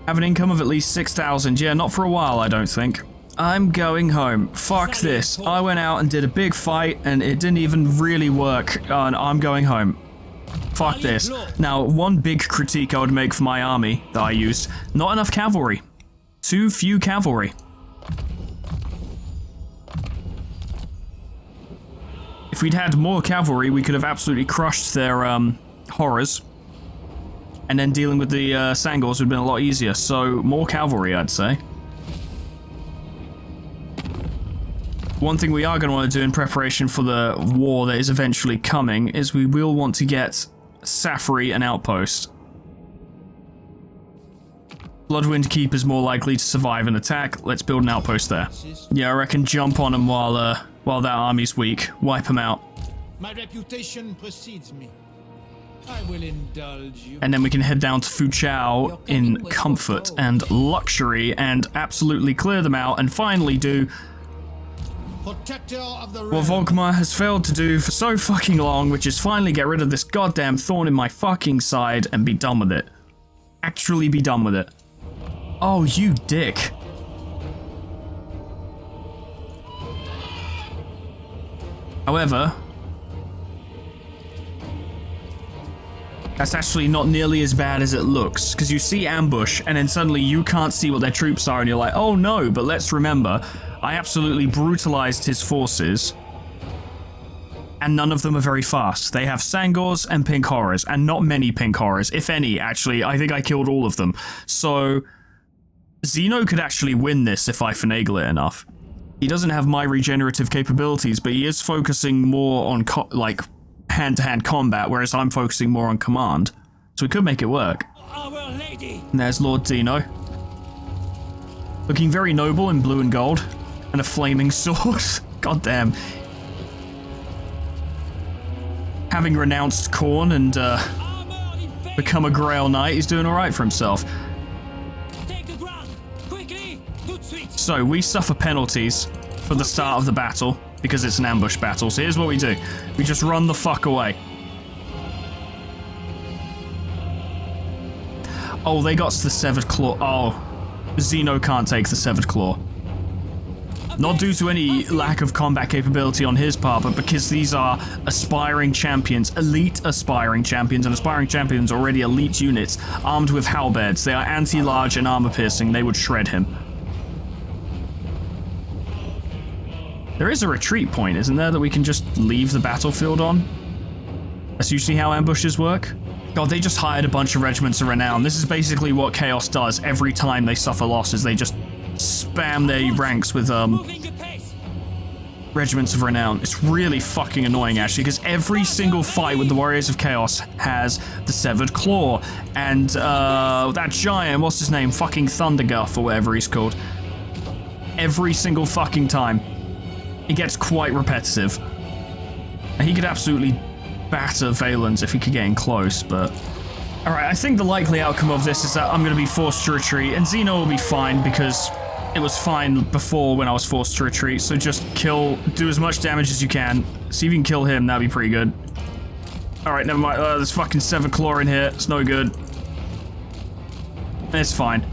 Have an income of at least 6,000. Yeah, not for a while, I don't think. I'm going home. Fuck this. I went out and did a big fight, and it didn't even really work. And I'm going home. Fuck this. Now, one big critique I would make for my army that I used, not enough cavalry. Too few cavalry. If we'd had more cavalry, we could have absolutely crushed their horrors. And then dealing with the Tzangors would have been a lot easier. So, more cavalry, I'd say. One thing we are going to want to do in preparation for the war that is eventually coming is we will want to get Safari an outpost. Bloodwind Keep is more likely to survive an attack. Let's build an outpost there. Yeah, I reckon jump on him while that army's weak. Wipe him out. My reputation precedes me. I will indulge you. And then we can head down to Fuchao in comfort and luxury and absolutely clear them out and finally do what Volkmar has failed to do for so fucking long, which is finally get rid of this goddamn thorn in my fucking side and be done with it. Actually be done with it. Oh, you dick. However, that's actually not nearly as bad as it looks, because you see ambush and then suddenly you can't see what their troops are and you're like, oh no, but let's remember, I absolutely brutalized his forces, and none of them are very fast. They have Tzangors and pink horrors, and not many pink horrors, if any, actually. I think I killed all of them. So, Zeno could actually win this if I finagle it enough. He doesn't have my regenerative capabilities, but he is focusing more on, hand-to-hand combat, whereas I'm focusing more on command. So we could make it work. Our Lady. And there's Lord Zeno. Looking very noble in blue and gold. And a flaming sword. God damn. Having renounced Khorne and become a Grail Knight, he's doing alright for himself. Take the ground. Quickly. So we suffer penalties for the start of the battle because it's an ambush battle. So here's what we do. We just run the fuck away. Oh, they got the Severed Claw. Oh, Zeno can't take the Severed Claw. Not due to any lack of combat capability on his part, but because these are aspiring champions, elite aspiring champions, and aspiring champions already elite units, armed with halberds. They are anti-large and armor-piercing. They would shred him. There is a retreat point, isn't there, that we can just leave the battlefield on? That's usually how ambushes work. God, they just hired a bunch of regiments of renown. This is basically what Chaos does every time they suffer losses. They just spam their ranks with regiments of renown. It's really fucking annoying, actually, because every single fight with the Warriors of Chaos has the Severed Claw and that giant, what's his name, fucking Thunderguff or whatever he's called. Every single fucking time. It gets quite repetitive. And he could absolutely batter Valens if he could get in close, but... Alright, I think the likely outcome of this is that I'm going to be forced to retreat, and Xeno will be fine because it was fine before when I was forced to retreat, so just do as much damage as you can. See if you can kill him, that'd be pretty good. Alright, never mind, there's fucking Severed Claw in here, it's no good. It's fine.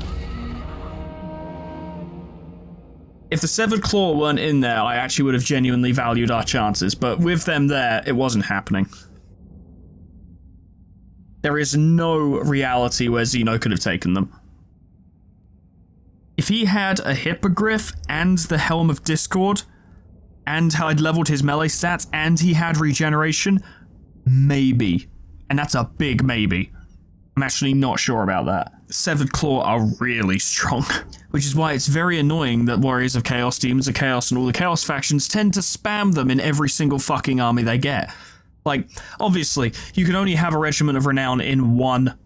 If the Severed Claw weren't in there, I actually would have genuinely valued our chances, but with them there, it wasn't happening. There is no reality where Xeno could have taken them. If he had a Hippogriff and the Helm of Discord, and had leveled his melee stats, and he had regeneration, maybe. And that's a big maybe. I'm actually not sure about that. Severed Claw are really strong, which is why it's very annoying that Warriors of Chaos, Demons of Chaos, and all the Chaos factions tend to spam them in every single fucking army they get. Like, obviously, you can only have a Regiment of Renown in one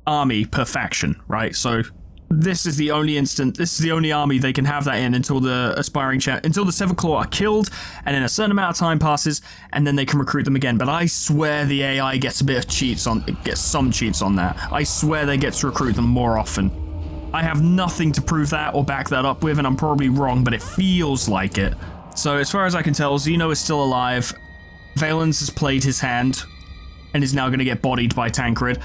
army per faction, right? So this is the only army they can have that in until the until the Severed Claw are killed, and then a certain amount of time passes, and then they can recruit them again. But I swear the AI gets some cheats on that. I swear they get to recruit them more often. I have nothing to prove that or back that up with, and I'm probably wrong, but it feels like it. So as far as I can tell, Xeno is still alive. Valens has played his hand, and is now going to get bodied by Tancred.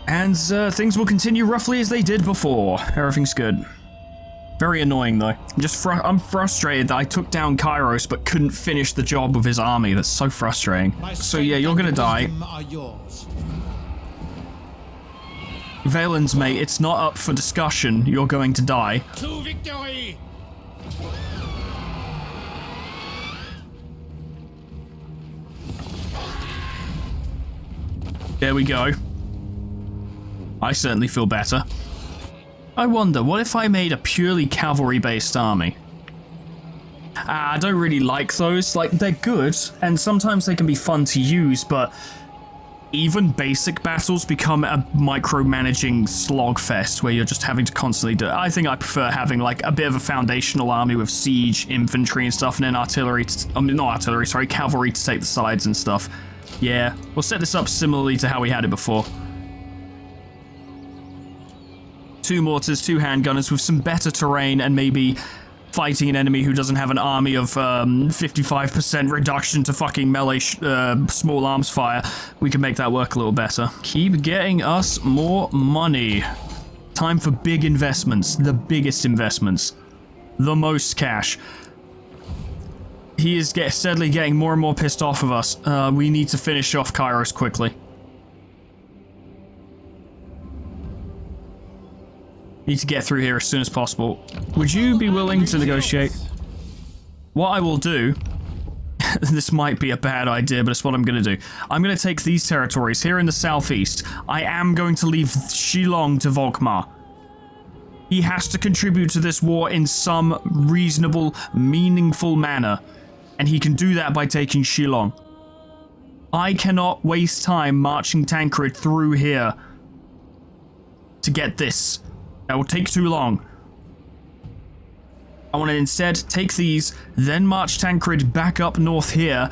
And things will continue roughly as they did before. Everything's good. Very annoying though. I'm frustrated that I took down Kairos but couldn't finish the job with his army. That's so frustrating. So yeah, you're gonna die. Valens, mate, it's not up for discussion. You're going to die. To victory! There we go. I certainly feel better. I wonder, what if I made a purely cavalry-based army? I don't really like those. Like, they're good, and sometimes they can be fun to use, but even basic battles become a micromanaging slogfest where you're just having to constantly do it. I think I prefer having, like, a bit of a foundational army with siege, infantry and stuff, and then cavalry to take the sides and stuff. Yeah, we'll set this up similarly to how we had it before. 2 mortars, 2 handgunners with some better terrain and maybe fighting an enemy who doesn't have an army of 55% reduction to fucking melee small arms fire. We can make that work a little better. Keep getting us more money. Time for big investments. The biggest investments. The most cash. He is steadily getting more and more pissed off of us. We need to finish off Kairos quickly. Need to get through here as soon as possible. Would you be willing to negotiate? What I will do, this might be a bad idea, but it's what I'm going to do. I'm going to take these territories here in the southeast. I am going to leave Shillong to Volkmar. He has to contribute to this war in some reasonable, meaningful manner, and he can do that by taking Shillong. I cannot waste time marching Tancred through here to get this. That will take too long. I want to instead take these, then march Tancred back up north here,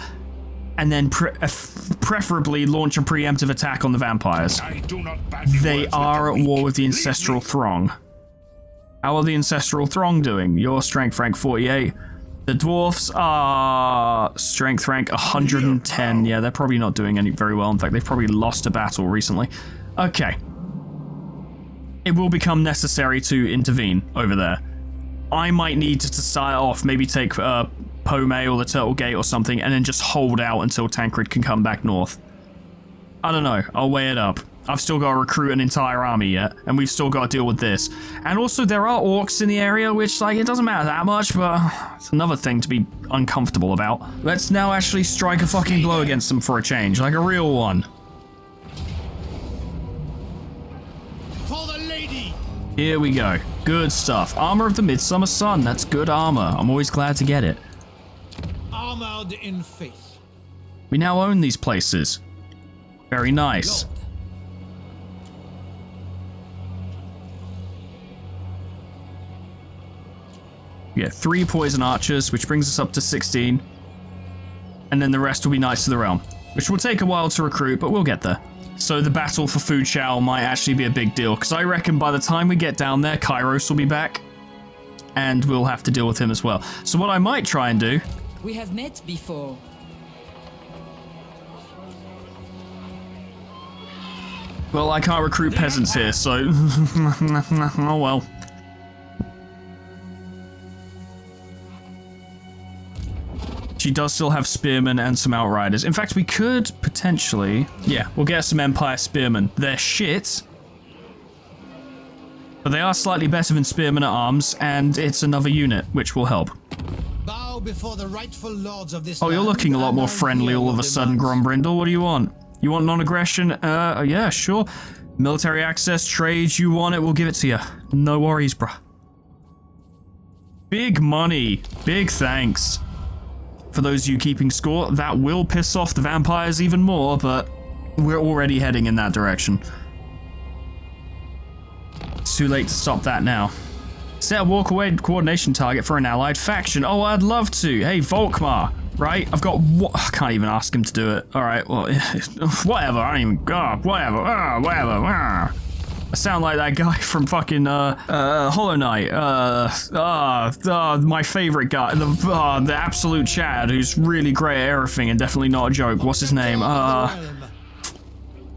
and then preferably launch a preemptive attack on the vampires. They are at war with the Ancestral Throng. How are the Ancestral Throng doing? Your strength rank 48. The dwarfs are strength rank 110. Yeah, they're probably not doing very well. In fact, they've probably lost a battle recently. Okay. It will become necessary to intervene over there. I might need to start off, maybe take Pome or the Turtle Gate or something, and then just hold out until Tancred can come back north. I don't know, I'll weigh it up. I've still got to recruit an entire army yet, and we've still got to deal with this. And also, there are orcs in the area, which, like, it doesn't matter that much, but it's another thing to be uncomfortable about. Let's now actually strike a fucking blow against them for a change, like a real one. Here we go. Good stuff. Armor of the Midsummer Sun. That's good armor. I'm always glad to get it. Armored in faith. We now own these places. Very nice. We get 3 poison archers, which brings us up to 16. and then the rest will be Knights of the Realm, which will take a while to recruit, but we'll get there. So the battle for Fu Chao might actually be a big deal, because I reckon by the time we get down there, Kairos will be back, and we'll have to deal with him as well. So what I might try and do... We have met before. Well, I can't recruit peasants here, so... oh well. She does still have spearmen and some outriders. In fact, we could potentially... Yeah, we'll get some Empire spearmen. They're shit, but they are slightly better than spearmen at arms, and it's another unit, which will help. Bow before the rightful lords of this Oh, you're land, looking a lot and more I'll friendly hear all of your a sudden, demands. Grombrindle. What do you want? You want non-aggression? Yeah, sure. Military access, trade, you want it, we'll give it to you. No worries, bruh. Big money. Big thanks. For those of you keeping score, that will piss off the vampires even more, but we're already heading in that direction. It's too late to stop that now. Set a walk-away coordination target for an allied faction. Oh, I'd love to. Hey, Volkmar, right? I've got... I can't even ask him to do it. All right, well, whatever. I don't even... whatever. Whatever. I sound like that guy from fucking Hollow Knight. My favorite guy, the absolute Chad, who's really great at everything and definitely not a joke. What's his name?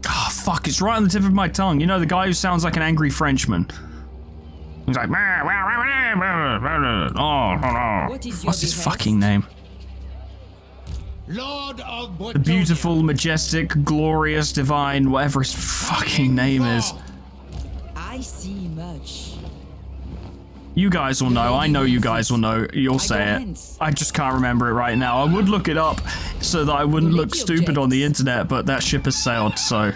Fuck, it's right on the tip of my tongue. You know, the guy who sounds like an angry Frenchman. He's like, what's his fucking name? Lord of The beautiful, majestic, glorious, divine, whatever his fucking name is. I see much. You guys will know. I know you guys will know. You'll say it. I just can't remember it right now. I would look it up so that I wouldn't look stupid on the internet, but that ship has sailed, so...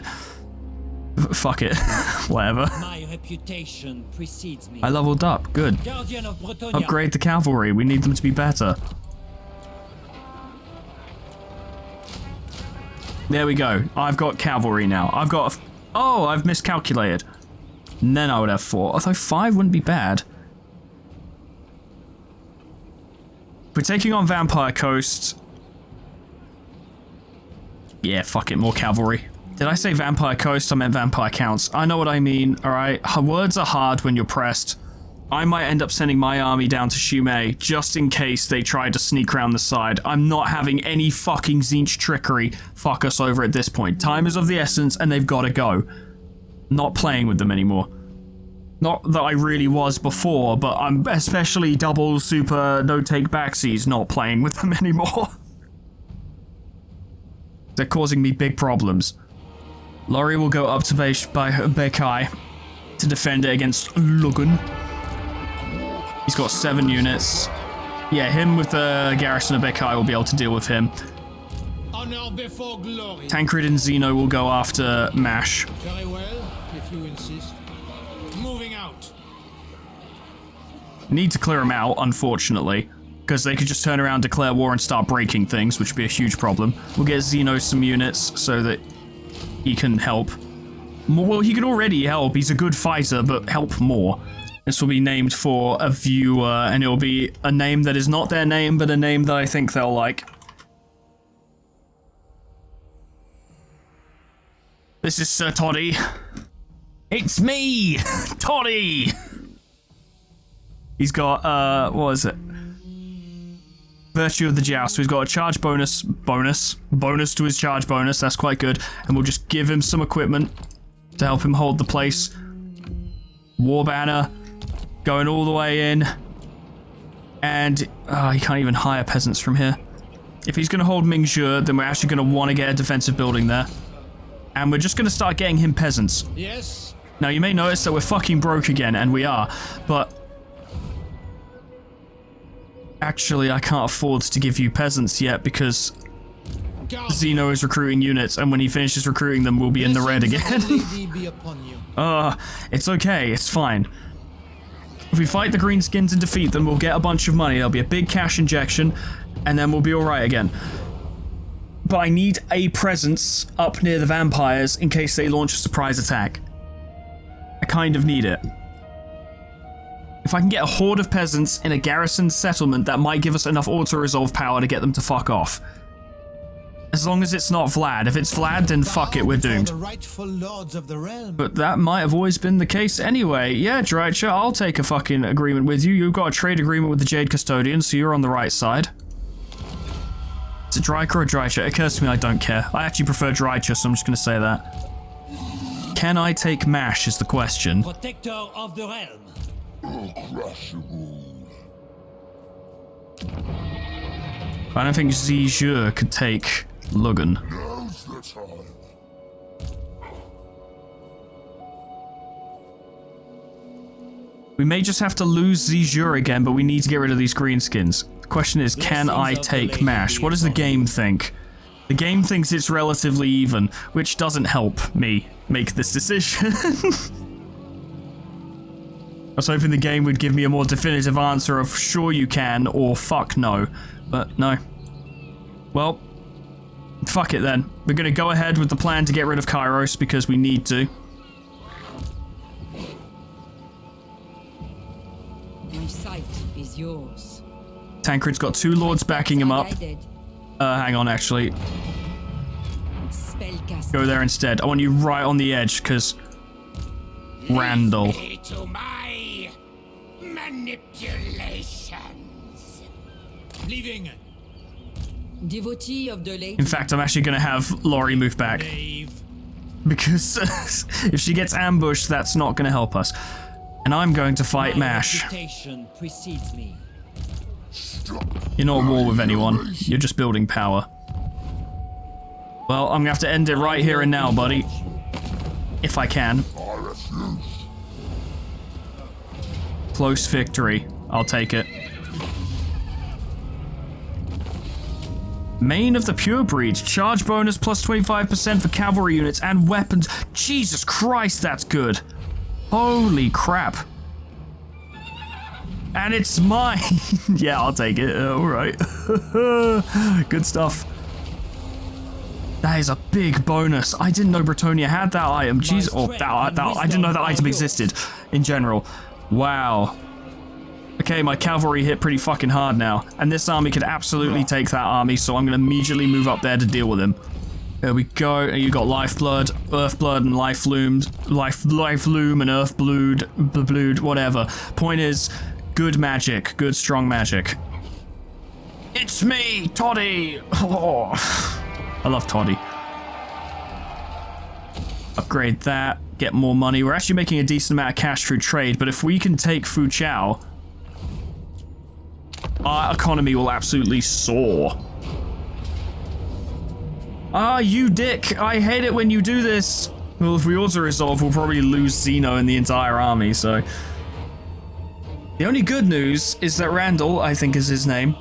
Fuck it. Whatever. My reputation precedes me. I leveled up. Good. Guardian of Bretonia. Upgrade the cavalry. We need them to be better. There we go. I've got cavalry now. I've got... Oh, I've miscalculated. And then I would have 4. Although 5 wouldn't be bad. We're taking on Vampire Coast. Yeah, fuck it. More cavalry. Did I say Vampire Coast? I meant Vampire Counts. I know what I mean, alright? Words are hard when you're pressed. I might end up sending my army down to Shumei just in case they try to sneak around the side. I'm not having any fucking Tzeentch trickery fuck us over at this point. Time is of the essence and they've got to go. Not playing with them anymore. Not that I really was before, but I'm especially double, super, no take backsies not playing with them anymore. They're causing me big problems. Laurie will go up to Bekai to defend it against Logan. He's got 7 units. Yeah, him with the garrison of Bekai will be able to deal with him. Honor before glory. Tancred and Zeno will go after Mash. Very well, if you insist. Moving out. Need to clear them out, unfortunately, because they could just turn around, declare war, and start breaking things, which would be a huge problem. We'll get Zeno some units so that he can help. Well, he can already help. He's a good fighter, but help more. This will be named for a viewer, and it will be a name that is not their name, but a name that I think they'll like. This is Sir Toddy. It's me, Toddy! He's got, what is it? Virtue of the Joust, so he's got a charge bonus to his charge bonus, that's quite good. And we'll just give him some equipment to help him hold the place. War Banner, going all the way in. And, he can't even hire peasants from here. If he's gonna hold Mingzhu, then we're actually gonna want to get a defensive building there. And we're just gonna start getting him peasants. Yes. Now, you may notice that we're fucking broke again, and we are, but... Actually, I can't afford to give you peasants yet, because Zeno is recruiting units, and when he finishes recruiting them, we'll be in the red again. It's okay, it's fine. If we fight the Greenskins and defeat them, we'll get a bunch of money, there'll be a big cash injection, and then we'll be alright again. But I need a presence up near the vampires in case they launch a surprise attack. I kind of need it. If I can get a horde of peasants in a garrison settlement, that might give us enough auto-resolve power to get them to fuck off. As long as it's not Vlad. If it's Vlad, then fuck it, we're Bow before doomed. the rightful lords of the realm. But that might have always been the case anyway. Yeah, Drycha, I'll take a fucking agreement with you. You've got a trade agreement with the Jade Custodian, so you're on the right side. Is it Drycha or Drycha? It occurs to me I don't care. I actually prefer Drycha, so I'm just going to say that. Can I take MASH is the question. Protector of the realm. I don't think Zijur could take Lugan. Now's the time. We may just have to lose Zijur again, but we need to get rid of these greenskins. The question is, can I take MASH? What does the game think? The game thinks it's relatively even, which doesn't help me make this decision. I was hoping the game would give me a more definitive answer of sure you can or fuck no, but no. Well, fuck it then. We're gonna go ahead with the plan to get rid of Kairos because we need to. My sight is yours. Tancred's got 2 lords backing him up. Hang on, actually. Spellcast. Go there instead. I want you right on the edge, because... Randall. To my manipulations. Leaving. Devotee of the lady. In fact, I'm actually going to have Laurie move back. Leave. Because if she gets ambushed, that's not going to help us. And I'm going to fight My MASH. reputation precedes me. You're not at war with anyone. You're just building power. Well, I'm going to have to end it right here and now, buddy. If I can. I refuse. Close victory. I'll take it. Main of the Pure Breed. Charge bonus plus 25% for cavalry units and weapons. Jesus Christ, that's good. Holy crap. And it's mine. Yeah, I'll take it. Alright. Good stuff. That is a big bonus. I didn't know Bretonia had that item. Jeez. Oh, I didn't know that item existed in general. Wow. Okay, my cavalry hit pretty fucking hard now. And this army could absolutely take that army, so I'm going to immediately move up there to deal with him. There we go. You got Lifeblood, Earthblood, and Lifeloom, and Earthblood, whatever. Point is, good magic. Good, strong magic. It's me, Toddy! Oh, I love Toddy. Upgrade that. Get more money. We're actually making a decent amount of cash through trade, but if we can take Fu Chao, our economy will absolutely soar. Ah, you dick! I hate it when you do this! Well, if we auto-resolve, we'll probably lose Zeno and the entire army, so... The only good news is that Randall, I think is his name,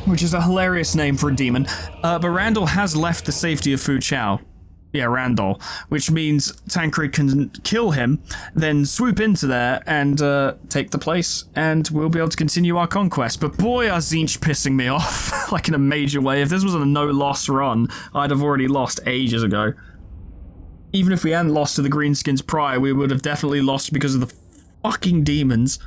which is a hilarious name for a demon, but Randall has left the safety of Fu Chao. Yeah, Randall, which means Tancred can kill him, then swoop into there and take the place, and we'll be able to continue our conquest. But boy, are Tzeentch pissing me off, like in a major way. If this was a no-loss run, I'd have already lost ages ago. Even if we hadn't lost to the Greenskins prior, we would have definitely lost because of the fucking demons.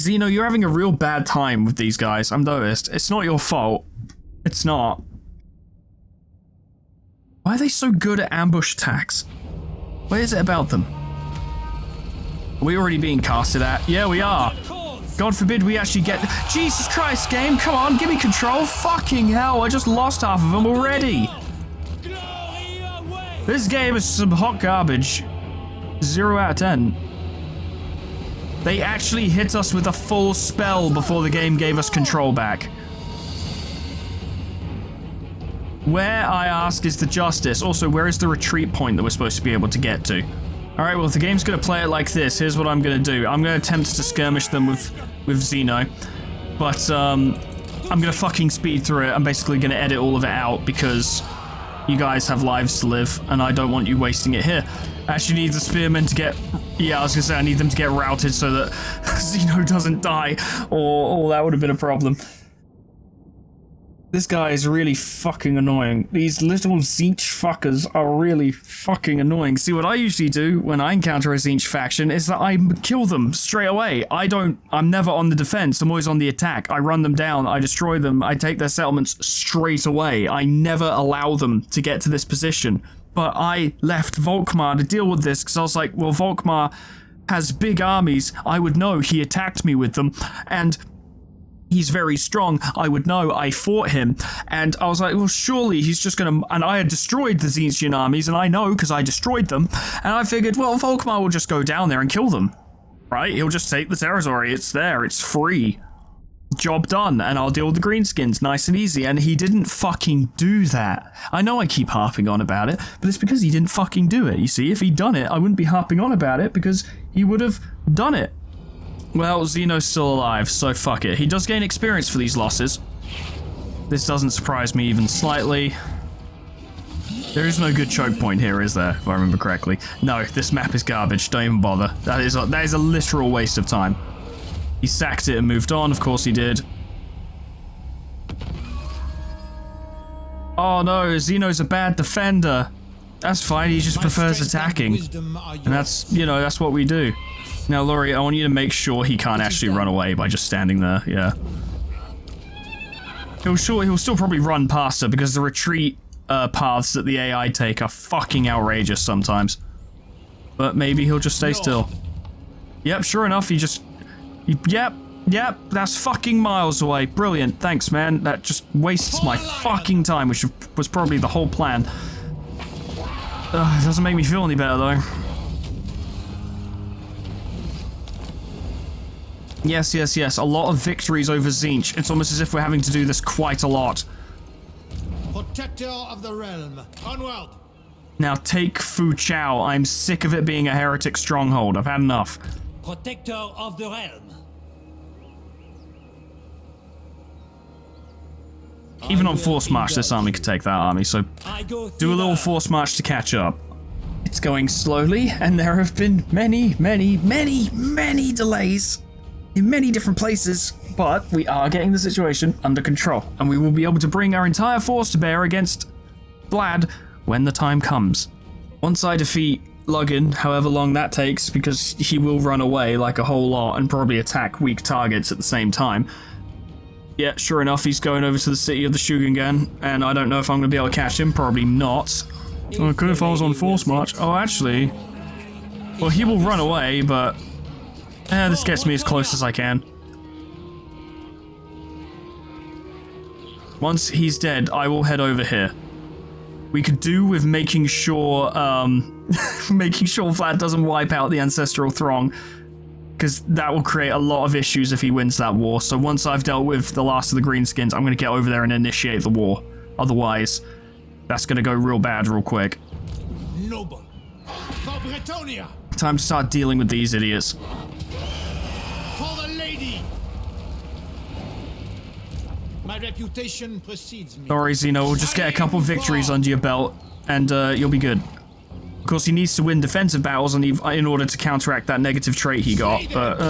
Zeno, you're having a real bad time with these guys, I've noticed. It's not your fault. It's not. Why are they so good at ambush attacks? What is it about them? Are we already being casted at? Yeah, we are. God forbid we actually get... Jesus Christ, game, come on, give me control. Fucking hell, I just lost half of them already. This game is some hot garbage. 0 out of 10. They actually hit us with a full spell before the game gave us control back. Where, I ask, is the justice? Also, where is the retreat point that we're supposed to be able to get to? Alright, well, if the game's going to play it like this, here's what I'm going to do. I'm going to attempt to skirmish them with Zeno. But, I'm going to fucking speed through it. I'm basically going to edit all of it out because you guys have lives to live, and I don't want you wasting it here. I actually need the spearmen to get... Yeah, I was going to say I need them to get routed so that Zeno doesn't die, or that would have been a problem. This guy is really fucking annoying. These little Tzeentch fuckers are really fucking annoying. See, what I usually do when I encounter a Tzeentch faction is that I kill them straight away. I'm never on the defense, I'm always on the attack. I run them down, I destroy them, I take their settlements straight away. I never allow them to get to this position. But I left Volkmar to deal with this because I was like, well, Volkmar has big armies. I would know he attacked me with them, and he's very strong. I would know. I fought him. And I was like, well, surely he's just going to... And I had destroyed the Tzeentchian armies, and I know because I destroyed them. And I figured, well, Volkmar will just go down there and kill them. Right? He'll just take the territory. It's there. It's free. Job done. And I'll deal with the greenskins nice and easy. And he didn't fucking do that. I know I keep harping on about it, but it's because he didn't fucking do it. You see, if he'd done it, I wouldn't be harping on about it because he would have done it. Well, Xeno's still alive, so fuck it. He does gain experience for these losses. This doesn't surprise me even slightly. There is no good choke point here, is there, if I remember correctly? No, this map is garbage. Don't even bother. That is a literal waste of time. He sacked it and moved on, of course he did. Oh no, Xeno's a bad defender. That's fine, he just prefers attacking. And that's, you know, that's what we do. Now, Laurie, I want you to make sure he can't actually run away by just standing there, yeah. He'll still probably run past her because the retreat paths that the AI take are fucking outrageous sometimes. But maybe he'll just stay still. Yep, sure enough, yep, that's fucking miles away. Brilliant, thanks, man. That just wastes my fucking time, which was probably the whole plan. It doesn't make me feel any better, though. Yes, yes, yes. A lot of victories over Tzeentch. It's almost as if we're having to do this quite a lot. Protector of the realm. Onward. Now take Fu Chao. I'm sick of it being a heretic stronghold. I've had enough. Protector of the realm. Even on Force March, this army could take that army, so do a little Force March to catch up. It's going slowly, and there have been many, many, many, many delays in many different places, but we are getting the situation under control, and we will be able to bring our entire force to bear against Vlad when the time comes. Once I defeat Lugin, however long that takes, because he will run away like a whole lot and probably attack weak targets at the same time. Yeah, sure enough, he's going over to the city of the Shugengan, and I don't know if I'm going to be able to catch him, probably not. I could if I was on Force March. Oh, actually, well, he will run away, but this gets me as close as I can. Once he's dead, I will head over here. We could do with making sure Vlad doesn't wipe out the Ancestral Throng, because that will create a lot of issues if he wins that war. So once I've dealt with the last of the Greenskins, I'm going to get over there and initiate the war. Otherwise, that's going to go real bad real quick. Noble. For Bretonia. Time to start dealing with these idiots. For the lady. My reputation precedes me. Sorry, Xeno, we'll just get a couple victories under your belt, and you'll be good. Of course, he needs to win defensive battles in order to counteract that negative trait he got, but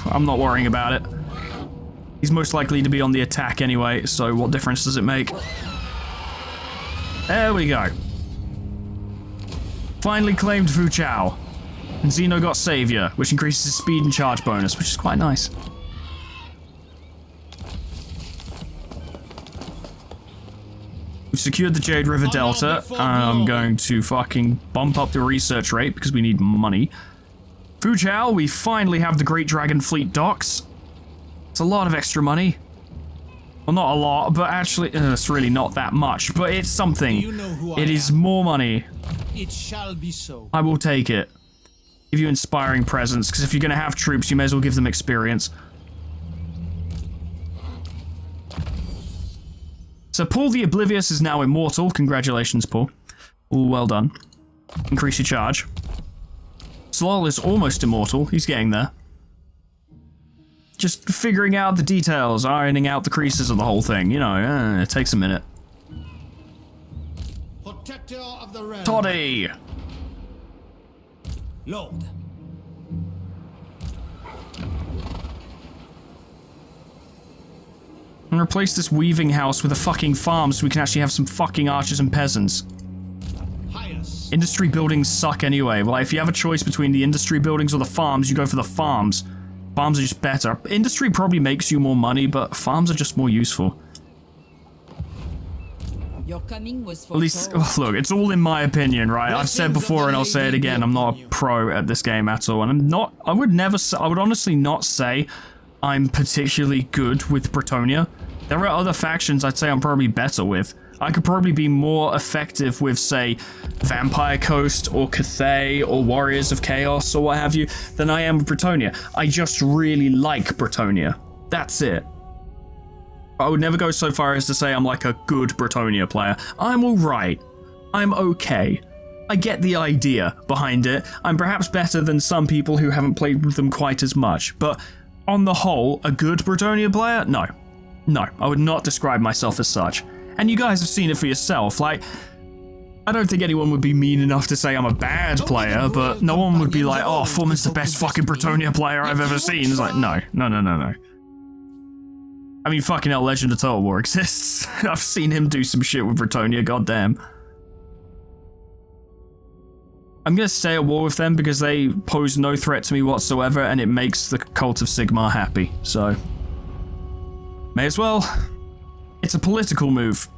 I'm not worrying about it. He's most likely to be on the attack anyway, so what difference does it make? There we go. Finally claimed Fu Chao. And Xeno got Savior, which increases his speed and charge bonus, which is quite nice. We've secured the Jade River Delta. I'm going to fucking bump up the research rate because we need money. Fu Chao, we finally have the Great Dragon Fleet docks. It's a lot of extra money. Well, not a lot, but actually, it's really not that much, but it's something. You know who I It is am. more money. It shall be so. I will take it. Give you inspiring presence, because if you're going to have troops, you may as well give them experience. So Paul the Oblivious is now immortal. Congratulations, Paul. Ooh, well done. Increase your charge. Slol is almost immortal. He's getting there. Just figuring out the details, ironing out the creases of the whole thing. You know, it takes a minute. Protector of the realm. Toddy! Lord. And replace this weaving house with a fucking farm so we can actually have some fucking archers and peasants. Industry buildings suck anyway. Well, if you have a choice between the industry buildings or the farms, you go for the farms. Farms are just better. Industry probably makes you more money, but farms are just more useful. Your coming was At least, oh, look, it's all in my opinion, right? I've said before and I'll say it again, I'm not a pro at this game at all. And I would honestly not say I'm particularly good with Bretonnia. There are other factions I'd say I'm probably better with. I could probably be more effective with, say, Vampire Coast or Cathay or Warriors of Chaos or what have you than I am with Bretonnia. I just really like Bretonnia. That's it. I would never go so far as to say I'm like a good Bretonnia player. I'm alright. I'm okay. I get the idea behind it. I'm perhaps better than some people who haven't played with them quite as much, but on the whole, a good Bretonnia player? No. No, I would not describe myself as such. And you guys have seen it for yourself. Like, I don't think anyone would be mean enough to say I'm a bad player, but no one would be like, oh, Foreman's the best fucking Bretonnia player I've ever seen. It's like, no. I mean, fucking hell, Legend of Total War exists. I've seen him do some shit with Bretonnia, goddamn. I'm gonna stay at war with them because they pose no threat to me whatsoever, and it makes the Cult of Sigmar happy, so... may as well. It's a political move.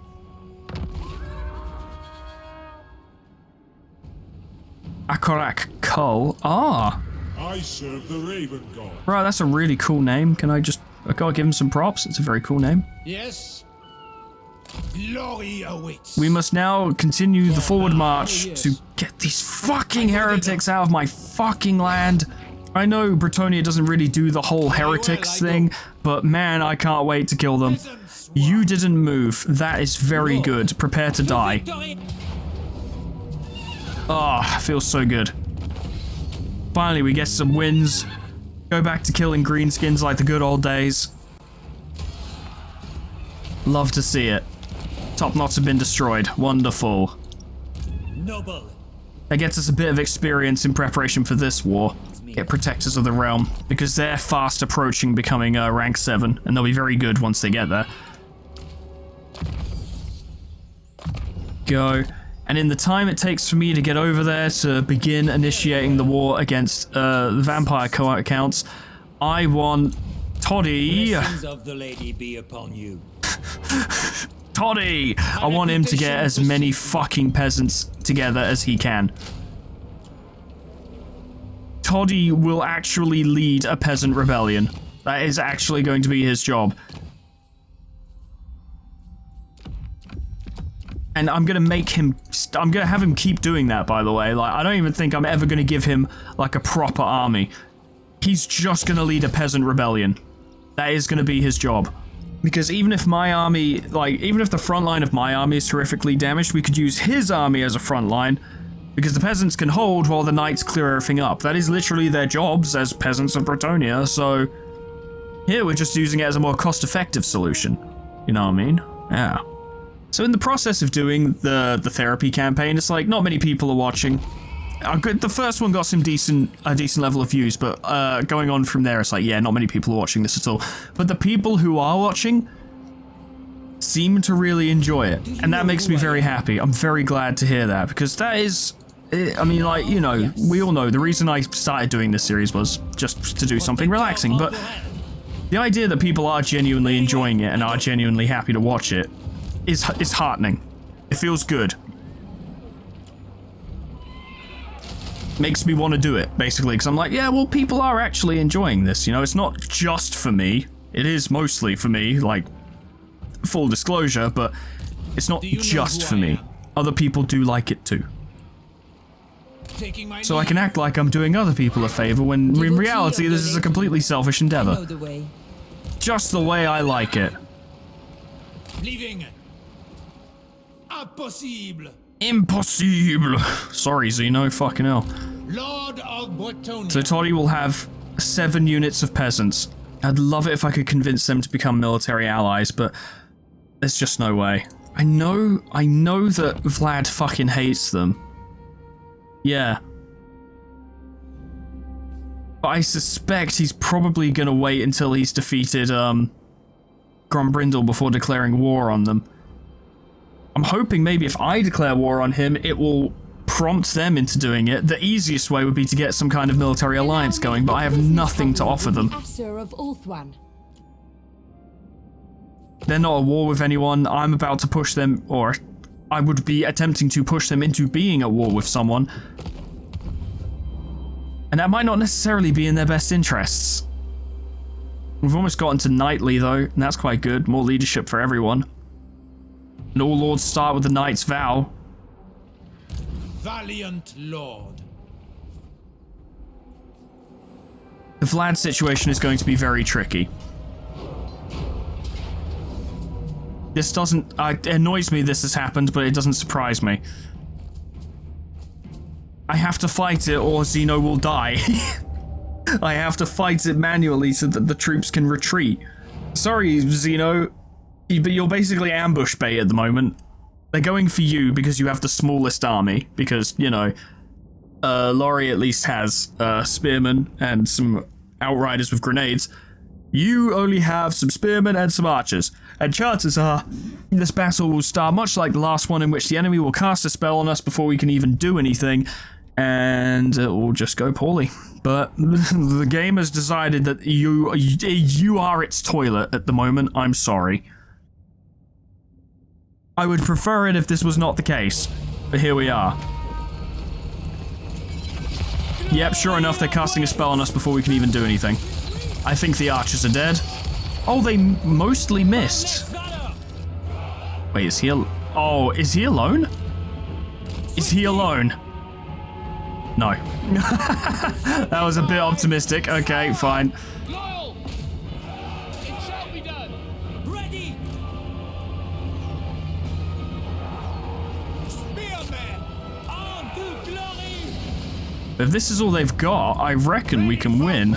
Akarak Kull. Ah. I serve the Raven God. Right, that's a really cool name. Can I gotta give him some props? It's a very cool name. Yes. Glory awaits. We must now continue the forward march to get these fucking heretics out of my fucking land. I know Bretonnia doesn't really do the whole heretics thing, but man, I can't wait to kill them. You didn't move. That is very good. Prepare to die. Ah, feels so good. Finally, we get some wins. Go back to killing greenskins like the good old days. Love to see it. Top knots have been destroyed. Wonderful. Noble. That gets us a bit of experience in preparation for this war. Get Protectors of the Realm, because they're fast approaching becoming rank 7, and they'll be very good once they get there. Go. And in the time it takes for me to get over there to begin initiating the war against the vampire counts, I want Toddy. Blessings of the lady be upon you. Toddy! I want him to get as many fucking peasants together as he can. Toddy will actually lead a peasant rebellion. That is actually going to be his job. And I'm gonna make him, I'm gonna have him keep doing that, by the way. Like, I don't even think I'm ever gonna give him, like, a proper army. He's just gonna lead a peasant rebellion. That is gonna be his job. Because even if my army, like, even if the front line of my army is horrifically damaged, we could use his army as a front line. Because the peasants can hold while the knights clear everything up. That is literally their jobs as peasants of Bretonnia, so... here we're just using it as a more cost-effective solution. You know what I mean? Yeah. So in the process of doing the therapy campaign, it's like, not many people are watching. The first one got some a decent level of views, but going on from there, it's like, yeah, not many people are watching this at all. But the people who are watching seem to really enjoy it, and that makes me very happy. I'm very glad to hear that, because that is... I mean, like, you know, we all know the reason I started doing this series was just to do something relaxing, but the idea that people are genuinely enjoying it and are genuinely happy to watch it is heartening. It feels good. Makes me want to do it, basically, because I'm like, yeah, well, people are actually enjoying this, you know? It's not just for me. It is mostly for me, like, full disclosure, but it's not just for me. Other people do like it too. So I can act like I'm doing other people a favor when in reality this is a completely selfish endeavor. Just the way I like it. Leaving. Impossible. Impossible. Sorry, Zeno, fucking hell. Lord of Bretonnia. So Toddy will have 7 units of peasants. I'd love it if I could convince them to become military allies, but there's just no way. I know that Vlad fucking hates them. Yeah. But I suspect he's probably gonna wait until he's defeated, Grombrindle before declaring war on them. I'm hoping maybe if I declare war on him, it will prompt them into doing it. The easiest way would be to get some kind of military alliance going, but I have nothing to offer them. Of Ulthuan. They're not at war with anyone. I'm about to push them, or I would be attempting to push them into being at war with someone. And that might not necessarily be in their best interests. We've almost gotten to knightly though, and that's quite good. More leadership for everyone. And all lords start with the knight's vow. Valiant lord. The Vlad situation is going to be very tricky. This doesn't... it annoys me this has happened, but it doesn't surprise me. I have to fight it or Xeno will die. I have to fight it manually so that the troops can retreat. Sorry, Xeno, but you're basically ambush bait at the moment. They're going for you because you have the smallest army, because, you know, Laurie at least has spearmen and some outriders with grenades. You only have some spearmen and some archers, and chances are this battle will start much like the last one, in which the enemy will cast a spell on us before we can even do anything, and it will just go poorly. But the game has decided that you are its toilet at the moment. I'm sorry. I would prefer it if this was not the case, but here we are. Yep, sure enough, they're casting a spell on us before we can even do anything. I think the archers are dead. Oh, they mostly missed. Wait, is he oh, is he alone? Is he alone? No. That was a bit optimistic. Okay, fine. Loyal! It shall be done. Ready! Spearman! On to glory! If this is all they've got, I reckon we can win.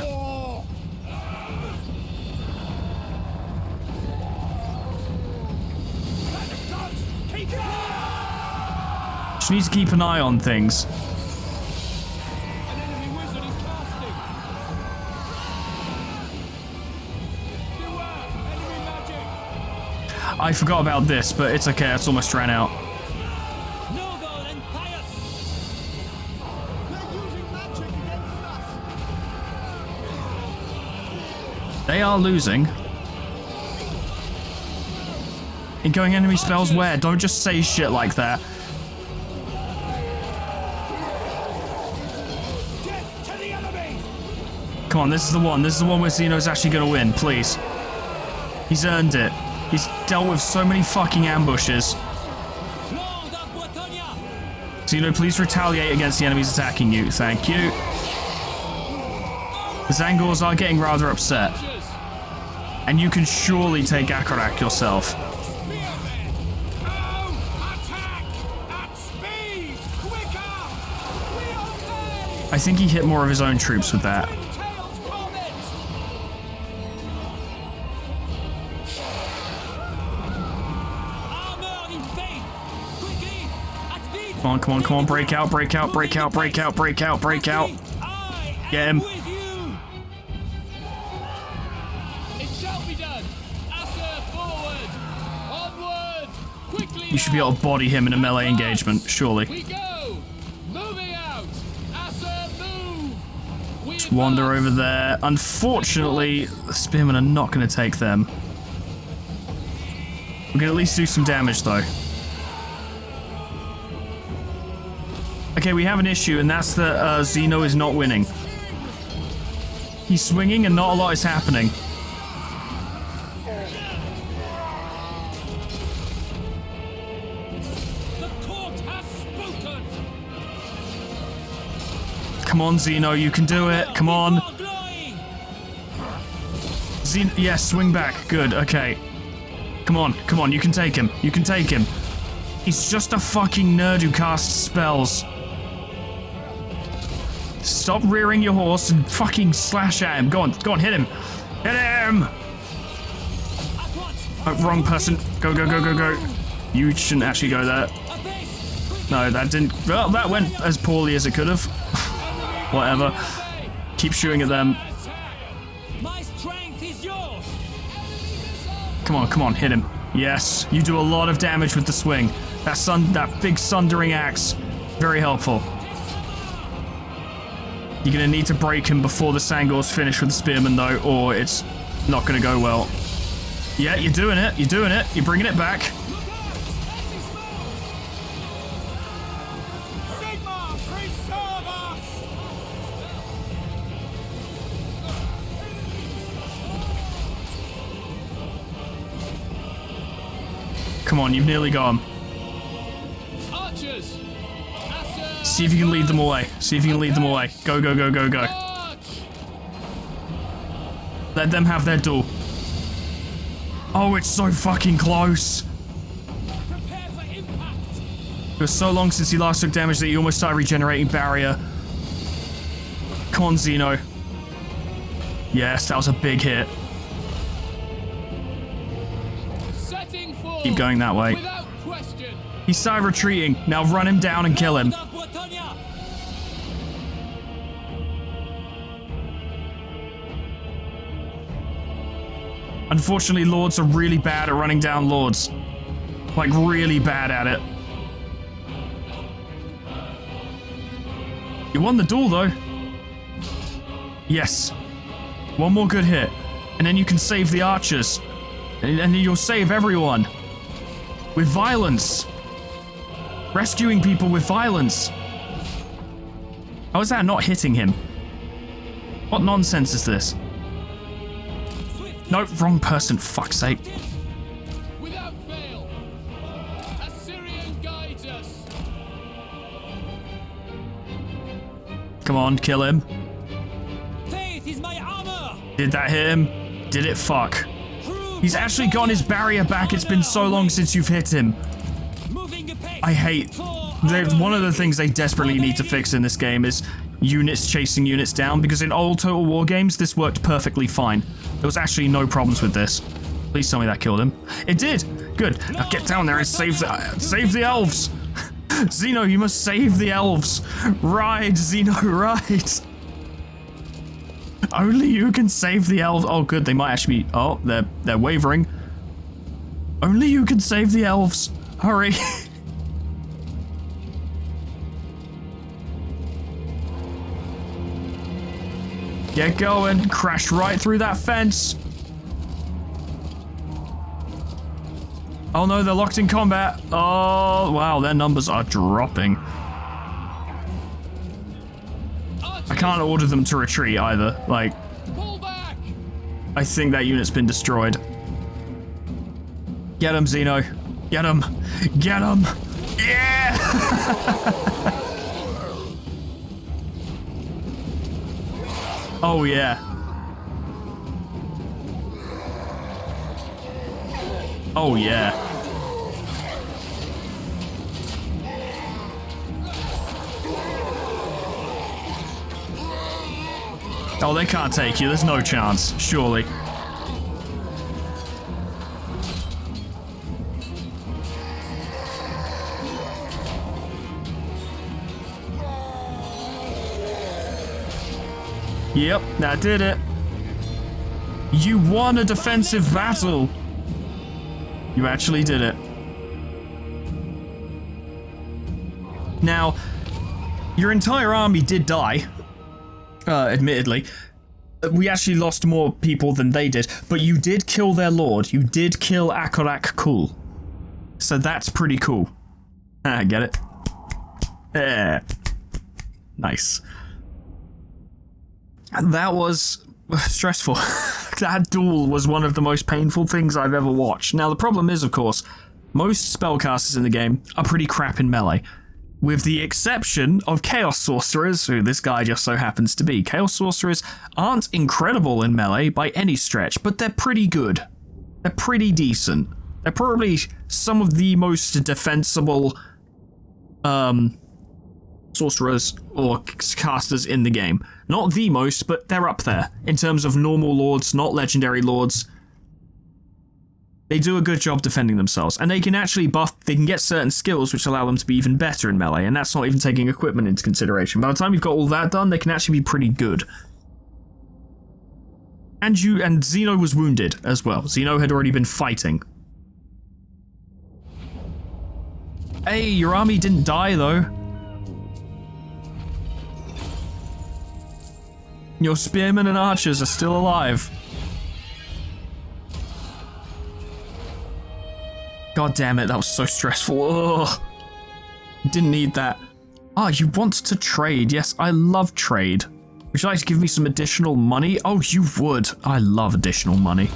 Just need to keep an eye on things. I forgot about this, but it's okay, it's almost ran out. Noble and pious. They're using magic against us. They are losing. Incoming enemy spells where? Don't just say shit like that. Death to the enemy! Come on, this is the one. This is the one where Xeno's actually gonna win, please. He's earned it. He's dealt with so many fucking ambushes. Lord of Bretonia. Xeno, please retaliate against the enemies attacking you. Thank you. The Tzangors are getting rather upset. And you can surely take Akarak yourself. Spearman! Oh! Attack! At speed! Quicker! We obey! I think he hit more of his own troops with that. Tailed comet! Armor in faith. Quickly. At speed. Come on, come on, come on. Break out, break out, break out, break out, break out, break out. I Get am him. with you. It shall be done! Asser forward! Onward! Quickly! You should be able to body him in a melee engagement, surely. We go! Moving out! Asser move! We Just wander over there. Unfortunately, the spearmen are not going to take them. We can at least do some damage, though. Okay, we have an issue, and that's that Xeno is not winning. He's swinging, and not a lot is happening. The court has spoken! Come on, Xeno, you can do it. Come on. For glory. Xeno, yes, swing back. Good, okay. Come on, come on, you can take him. You can take him. He's just a fucking nerd who casts spells. Stop rearing your horse and fucking slash at him. Go on, hit him. Hit him! At once. Oh, wrong person. Go, go, go, go, go. You shouldn't actually go there. A base. No, that didn't... Well, that went as poorly as it could have. Whatever. Keep shooting at them. My strength is yours. Come on, hit him. Yes, you do a lot of damage with the swing. That big sundering axe, very helpful. You're gonna need to break him before the Tzangors finish with the spearman though, or it's not gonna go well. Yeah, you're doing it. You're bringing it back. Sigma, preserve us! Come on, you've nearly got him. Archers! Asser See if you can lead them away. Go, go, go, go, go. march! Let them have their duel. Oh, it's so fucking close. Prepare for impact! It was so long since he last took damage that he almost started regenerating barrier. Come on, Xeno. Yes, that was a big hit. Setting forth Keep going that way. without question. He started retreating. Now run him down and kill him. Of Bretonia! Unfortunately, Lords are really bad at running down Lords. Like, really bad at it. You won the duel, though. Yes. One more good hit. And then you can save the archers. And then you'll save everyone. With violence. Rescuing people with violence. How is that not hitting him? What nonsense is this? No, wrong person, fuck's sake. Without fail. Assyrian guides us. Come on, kill him. Faith is my armor! Did that hit him? Did it fuck? Prove He's actually gotten his barrier back. It's been so long since you've hit him. moving apace. I hate... One of the things they desperately need to fix in this game is units chasing units down, because in old Total War games, this worked perfectly fine. There was actually no problems with this. Please tell me that killed him. It did! Good. Now get down there and save the elves! Xeno, you must save the elves! Ride, Xeno, ride! Only you can save the elves. Oh, good, they might actually be... Oh, they're wavering. Only you can save the elves. Hurry. Get going. Crash right through that fence. Oh no, they're locked in combat. Oh, wow, their numbers are dropping. I can't order them to retreat either. Like, Pull back. I think that unit's been destroyed. Get him, Xeno. Get him. Get him. Yeah! Oh, yeah. Oh, yeah. Oh, they can't take you. There's no chance, surely. Yep, that did it. You won a defensive battle. You actually did it. Now, your entire army did die. Admittedly. We actually lost more people than they did, but you did kill their lord. You did kill Akorak Kul. So that's pretty cool. Get it? Yeah. Nice. That was stressful. That duel was one of the most painful things I've ever watched. Now, the problem is, of course, most spellcasters in the game are pretty crap in melee. With the exception of Chaos Sorcerers, who this guy just so happens to be. Chaos Sorcerers aren't incredible in melee by any stretch, but they're pretty good. They're pretty decent. They're probably some of the most defensible sorcerers or casters in the game. Not the most, but they're up there in terms of normal lords, not legendary lords. They do a good job defending themselves, and they can actually they can get certain skills which allow them to be even better in melee, and that's not even taking equipment into consideration. By the time you've got all that done, they can actually be pretty good. And Zeno was wounded as well. Zeno had already been fighting. Hey, your army didn't die though. Your spearmen and archers are still alive. God damn it, that was so stressful. Ugh. Didn't need that. Ah, you want to trade. Yes, I love trade. Would you like to give me some additional money? Oh, you would. I love additional money.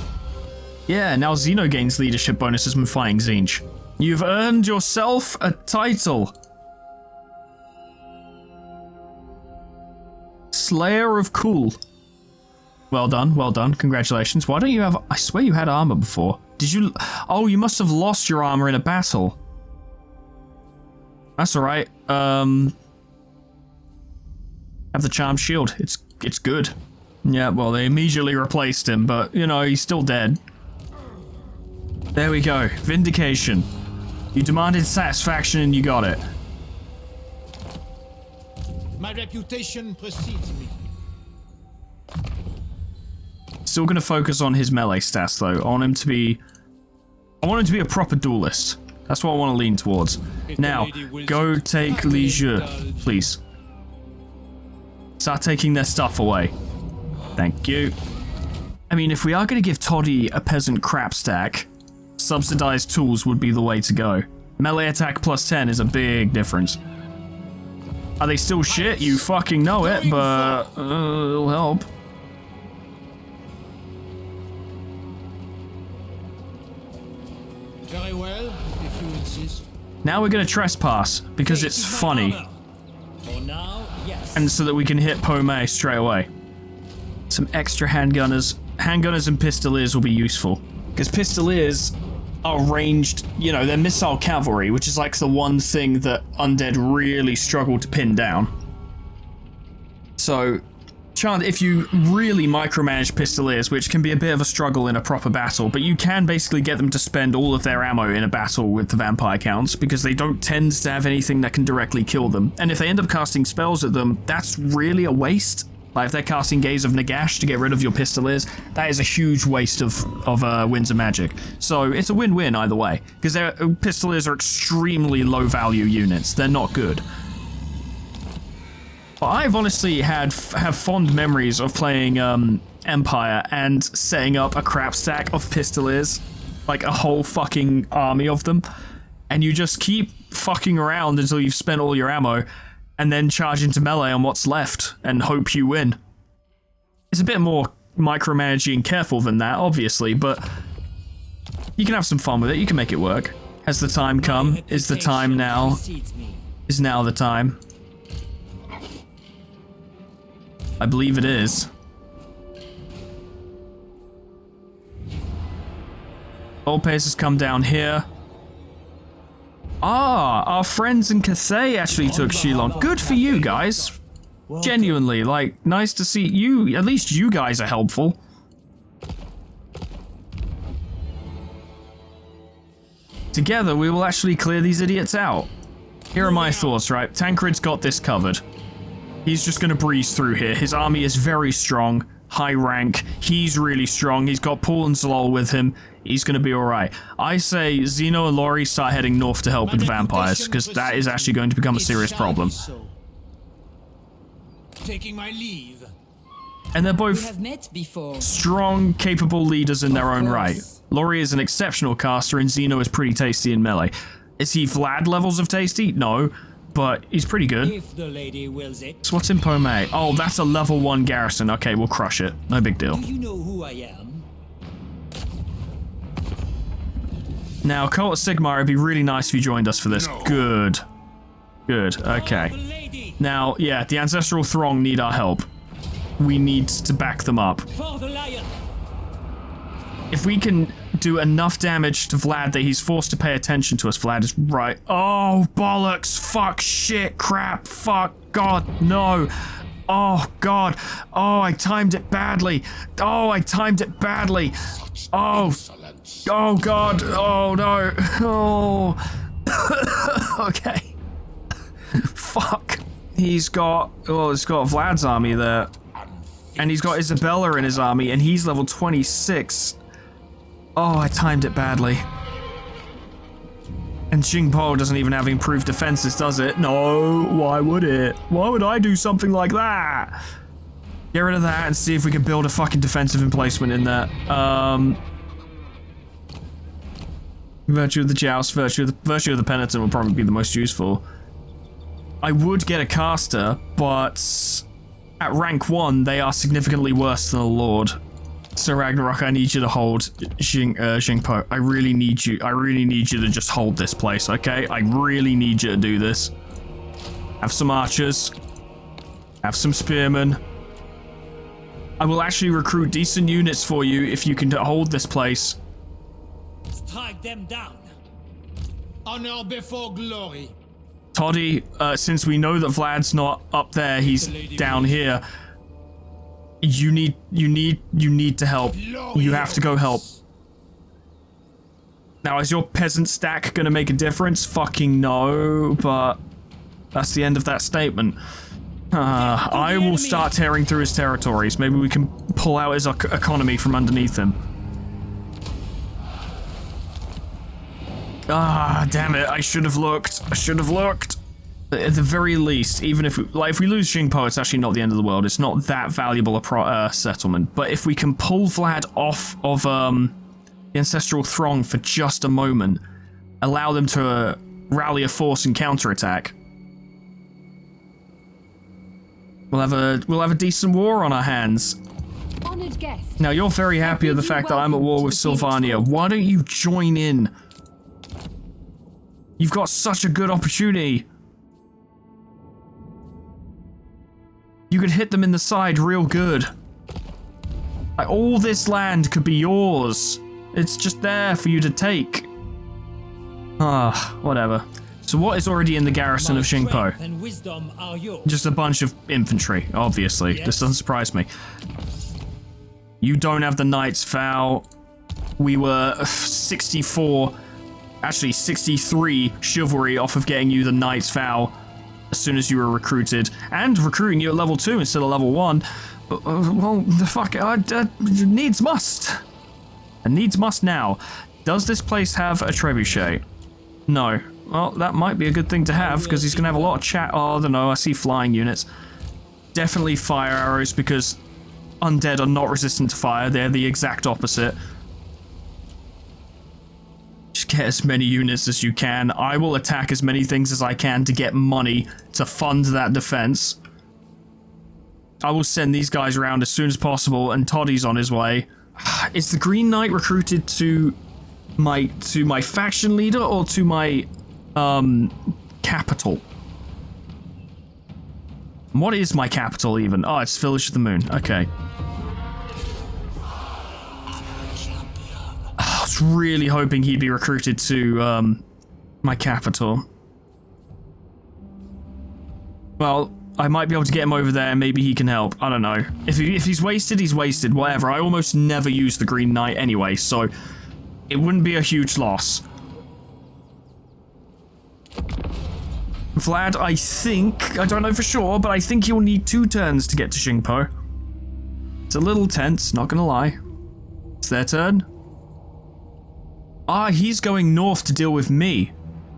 Yeah, now Zeno gains leadership bonuses when fighting Tzeentch. You've earned yourself a title. Slayer of Cool. Well done, well done. Congratulations. Why don't you have... I swear you had armor before. Did you... Oh, you must have lost your armor in a battle. That's alright. Have the charm shield. It's good. Yeah, well, they immediately replaced him, but, you know, he's still dead. There we go. Vindication. You demanded satisfaction and you got it. My reputation precedes me. Still gonna focus on his melee stats, though. I want him to be a proper duelist. That's what I want to lean towards. Now, go take Leisure, please. Start taking their stuff away. Thank you. I mean, if we are going to give Toddy a peasant crap stack, subsidized tools would be the way to go. Melee attack plus 10 is a big difference. Are they still shit? You fucking know it, but it'll help. Very well, if you insist. Now we're going to trespass, because it's funny. For now, yes. And so that we can hit Pomme straight away. Some extra handgunners. Handgunners and pistoliers will be useful. Because pistoliers are ranged, you know, they're missile cavalry, which is like the one thing that undead really struggle to pin down. So, if you really micromanage pistoliers, which can be a bit of a struggle in a proper battle, but you can basically get them to spend all of their ammo in a battle with the vampire counts, because they don't tend to have anything that can directly kill them. And if they end up casting spells at them, that's really a waste. Like if they're casting Gaze of Nagash to get rid of your pistoliers, that is a huge waste of Winds of Magic. So it's a win-win either way, because pistoliers are extremely low-value units. They're not good. But I've honestly have fond memories of playing Empire and setting up a crap stack of pistoliers, like a whole fucking army of them, and you just keep fucking around until you've spent all your ammo, and then charge into melee on what's left and hope you win. It's a bit more micromanaging and careful than that, obviously, but you can have some fun with it. You can make it work. Has the time come? Is the time now? Is now the time? I believe it is. Old pace has come down here. Ah, our friends in Cathay actually took Shilong. Good for you guys. Genuinely, like, nice to see you. At least you guys are helpful. Together, we will actually clear these idiots out. Here are my thoughts, right? Tancred's got this covered. He's just gonna breeze through here. His army is very strong, high rank. He's really strong. He's got Paul and Zalal with him. He's gonna be alright. I say Zeno and Laurie start heading north to help with the vampires, because that is actually going to become a serious problem. Taking my leave. And they're We both have met before. strong, capable leaders in their own right. Laurie is an exceptional caster, and Zeno is pretty tasty in melee. Is he Vlad levels of tasty? No. But he's pretty good. If the lady wills it. So what's in Pomme? Oh, that's a level 1 garrison. Okay, we'll crush it. No big deal. Do you know who I am? Now, Cult of Sigmar, it'd be really nice if you joined us for this. No. Good. Good, okay. The lady. Now, yeah, the Ancestral Throng need our help. We need to back them up. For the lion. If we can do enough damage to Vlad that he's forced to pay attention to us, Vlad is right. Oh, bollocks. Fuck, shit, crap, fuck, God, no. Oh, God. Oh, I timed it badly. Oh, I timed it badly. Oh. Oh, God. Oh, no. Oh. Okay. Fuck. He's got... Oh, it's got Vlad's army there. And he's got Isabella in his army, and he's level 26. Oh, I timed it badly. And Jingpo doesn't even have improved defenses, does it? No, why would it? Why would I do something like that? Get rid of that and see if we can build a fucking defensive emplacement in there. Virtue of the Joust, Virtue of the Penitent will probably be the most useful. I would get a caster, but at rank 1, they are significantly worse than a Lord. So Ragnarok, I need you to hold Jingpo. I really need you to just hold this place, okay? I really need you to do this. Have some archers. Have some spearmen. I will actually recruit decent units for you if you can hold this place. Strike them down. Honor before glory. Toddy, since we know that Vlad's not up there, he's down here. You need to help. You have to go help. Now, is your peasant stack gonna make a difference? Fucking no, but that's the end of that statement. I will start tearing through his territories. Maybe we can pull out his economy from underneath him. Ah, damn it, I should have looked. I should have looked. At the very least, even if we lose Jingpo, it's actually not the end of the world. It's not that valuable a settlement. But if we can pull Vlad off of the Ancestral Throng for just a moment, allow them to rally a force and counterattack, we'll have a decent war on our hands. Honored guest. Now, you're very happy with the fact that I'm at war with Sylvania. Why don't you join in? You've got such a good opportunity. You could hit them in the side real good. Like, all this land could be yours. It's just there for you to take. Whatever. So what is already in the garrison of Jingpo? And wisdom are yours. Just a bunch of infantry, obviously. Yes. This doesn't surprise me. You don't have the Knight's Vow. We were 64, actually 63 chivalry off of getting you the Knight's Vow as soon as you were recruited, and recruiting you at level 2 instead of level 1. Well, the fuck, needs must. And needs must now. Does this place have a trebuchet? No. Well, that might be a good thing to have, because he's going to have a lot of chat. Oh, I don't know, I see flying units. Definitely fire arrows, because undead are not resistant to fire. They're the exact opposite. Just get as many units as you can. I will attack as many things as I can to get money to fund that defense. I will send these guys around as soon as possible, and Toddy's on his way. Is the Green Knight recruited to my faction leader or to my capital? What is my capital even? Oh, it's Village of the Moon. Okay. I was really hoping he'd be recruited to my capital. Well, I might be able to get him over there and maybe he can help. I don't know. If he's wasted, he's wasted. Whatever. I almost never use the Green Knight anyway, so it wouldn't be a huge loss. Vlad, I think, I don't know for sure, but I think you'll need 2 turns to get to Jingpo. It's a little tense, not gonna lie. It's their turn. Ah, he's going north to deal with me.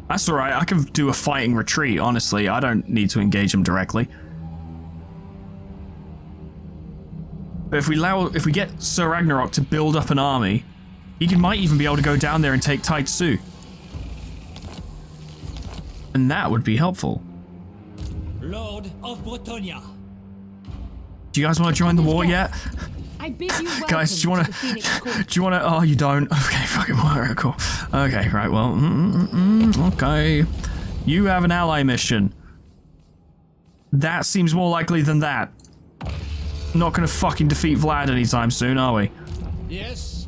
That's alright, I can do a fighting retreat, honestly. I don't need to engage him directly. But if we get Sir Ragnarok to build up an army, he might even be able to go down there and take Taitsu. And that would be helpful. Lord of Bretonia. Do you guys want to join the war yet? I bid you welcome Guys, do you want to the Phoenix Court. to? Oh, you don't. Okay, fucking alright, cool. Okay, right. Well, okay. You have an ally mission. That seems more likely than that. Not gonna fucking defeat Vlad anytime soon, are we? Yes.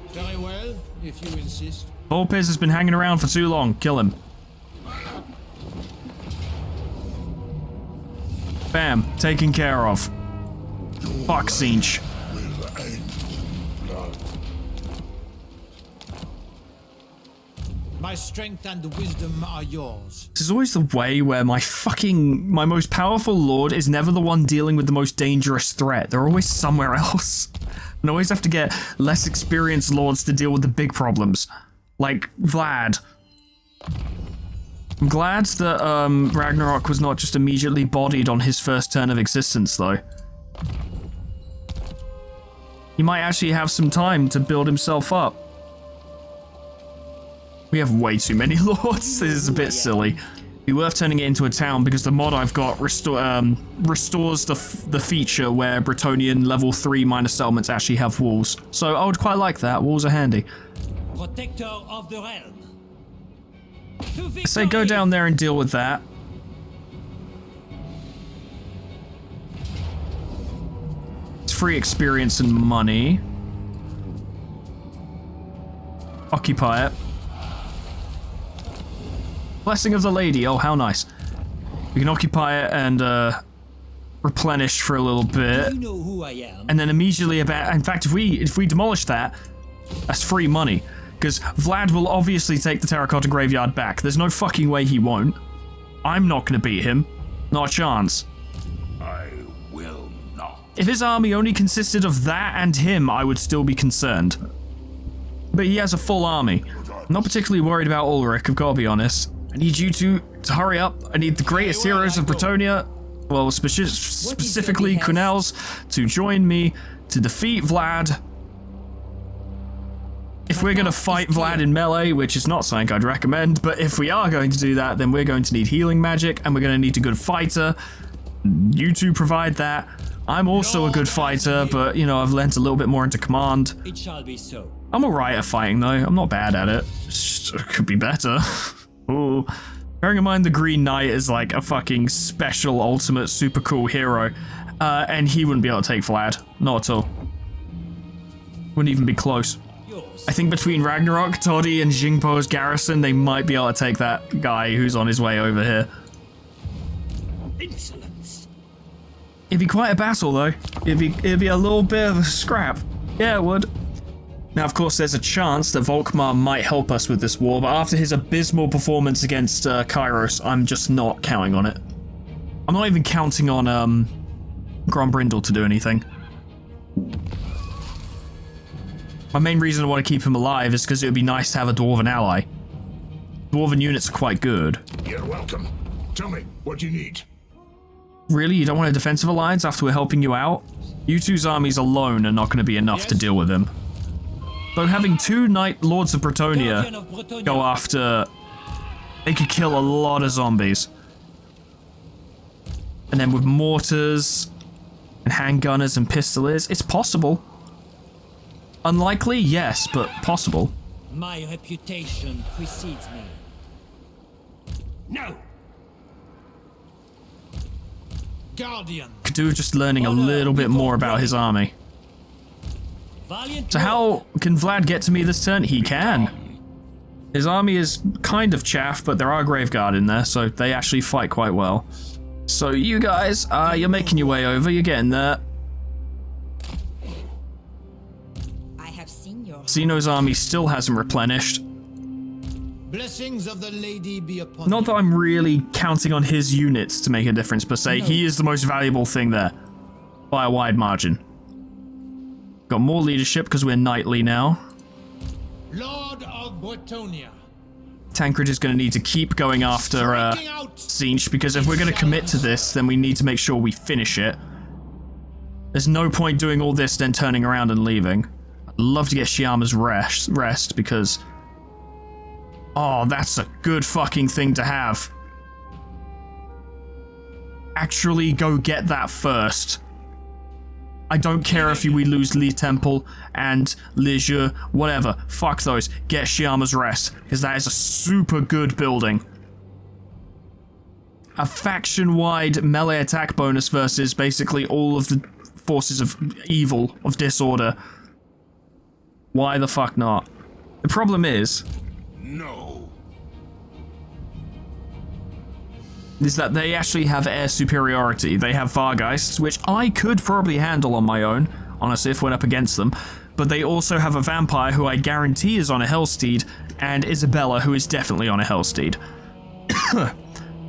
Very well, if you insist. Volpez has been hanging around for too long. Kill him. Bam. Taken care of. Fuck, Sinch. My My strength and wisdom are yours. This is always the way where my most powerful lord is never the one dealing with the most dangerous threat. They're always somewhere else. And I always have to get less experienced lords to deal with the big problems. Like Vlad. I'm glad that Ragnarok was not just immediately bodied on his first turn of existence, though. He might actually have some time to build himself up. We have way too many lords. This is a bit silly. It'd be worth turning it into a town because the mod I've got restores the feature where Bretonnian level 3 minor settlements actually have walls. So I would quite like that. Walls are handy. Protector of the realm. I say go down there and deal with that. It's free experience and money. Occupy it. Blessing of the Lady. Oh, how nice. We can occupy it and replenish for a little bit. You know who I am. And then immediately in fact, if we demolish that, that's free money. Because Vlad will obviously take the Terracotta Graveyard back. There's no fucking way he won't. I'm not going to beat him. Not a chance. I will not. If his army only consisted of that and him, I would still be concerned. But he has a full army. I'm not particularly worried about Ulrich, I've got to be honest. I need you to hurry up. I need the greatest heroes of Bretonnia, well, specifically Quenelles, to join me to defeat Vlad. If we're going to fight Vlad in melee, which is not something I'd recommend, but if we are going to do that, then we're going to need healing magic, and we're going to need a good fighter. You two provide that. I'm also a good fighter, but, you know, I've lent a little bit more into command. It shall be so. I'm alright at fighting, though. I'm not bad at it. It could be better. Ooh. Bearing in mind the Green Knight is like a fucking special, ultimate, super cool hero, and he wouldn't be able to take Vlad. Not at all. Wouldn't even be close. I think between Ragnarok, Toddy, and Jingpo's garrison, they might be able to take that guy who's on his way over here. Insolence. It'd be quite a battle, though. It'd be a little bit of a scrap. Yeah, it would. Now, of course, there's a chance that Volkmar might help us with this war, but after his abysmal performance against Kairos, I'm just not counting on it. I'm not even counting on Grombrindle to do anything. My main reason I want to keep him alive is because it would be nice to have a Dwarven ally. Dwarven units are quite good. You're welcome. Tell me, what do you need? Really? You don't want a defensive alliance after we're helping you out? You two's armies alone are not going to be enough to deal with him. Though having two Knight Lords of Bretonnia go after... They could kill a lot of zombies. And then with mortars and handgunners and pistoliers, it's possible. Unlikely, yes, but possible. My reputation precedes me. No! Guardian. Could do with just learning a little bit more about his army. Valiant So how can Vlad get to me this turn? He can. His army is kind of chaff, but there are Graveguard in there, so they actually fight quite well. So you guys, you're making your way over, you're getting there. I have seen your Zeno's army still hasn't replenished. Blessings of the Lady be upon Not you. that I'm really counting on his units to make a difference per se. He is the most valuable thing there. By a wide margin. Got more leadership because we're knightly now. Lord of Bretonnia. Tancred is going to need to keep going after Striking out. Siege, because if we're going to commit to this, then we need to make sure we finish it. There's no point doing all this then turning around and leaving. I'd love to get Shiama's rest because... Oh, that's a good fucking thing to have. Actually go get that first. I don't care if we lose Lee Temple and Leisure, whatever. Fuck those. Get Shiama's Rest, because that is a super good building. A faction-wide melee attack bonus versus basically all of the forces of evil, of disorder. Why the fuck not? The problem is that they actually have air superiority. They have Vargeists, which I could probably handle on my own, honestly, if I went up against them. but they also have a vampire who I guarantee is on a Hellsteed, and Isabella, who is definitely on a Hellsteed.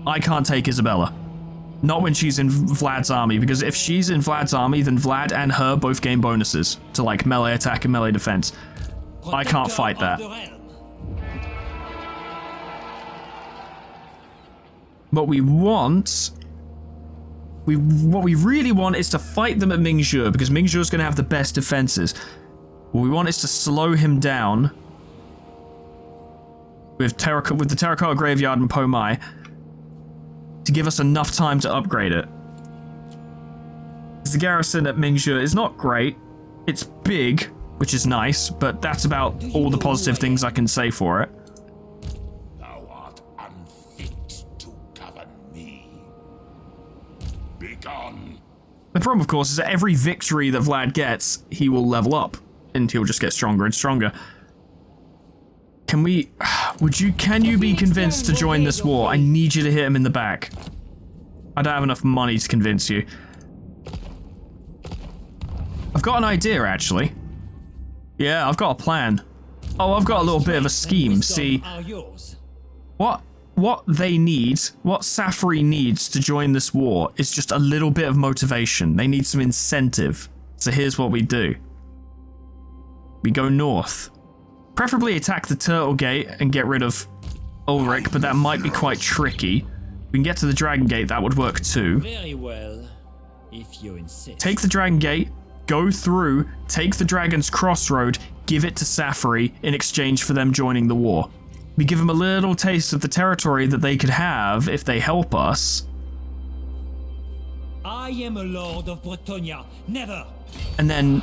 I can't take Isabella. Not when she's in Vlad's army, because if she's in Vlad's army, then Vlad and her both gain bonuses to like melee attack and melee defense. I can't fight that. What we want... what we really want is to fight them at Mingzhu, because Mingzhu is going to have the best defenses. What we want is to slow him down with the Terracotta Graveyard and Po Mai to give us enough time to upgrade it. The garrison at Mingzhu is not great. It's big, which is nice, but that's about all the positive things I can say for it. Thou art unfit to govern me. Begone. The problem, of course, is that every victory that Vlad gets, he will level up, and he'll just get stronger and stronger. Can you be convinced to join this war? I need you to hit him in the back. I don't have enough money to convince you. I've got an idea, actually. Yeah, I've got a plan. Oh, I've got a little bit of a scheme. See, what they need, what Safari needs to join this war is just a little bit of motivation. They need some incentive. So here's what we do. We go north. Preferably attack the Turtle Gate and get rid of Ulrich, but that might be quite tricky. If we can get to the Dragon Gate, that would work too. Very well, if you insist. Take the Dragon Gate, go through, take the Dragon's Crossroad, give it to Safari in exchange for them joining the war. We give them a little taste of the territory that they could have if they help us. I am a lord of Bretonia, never. And then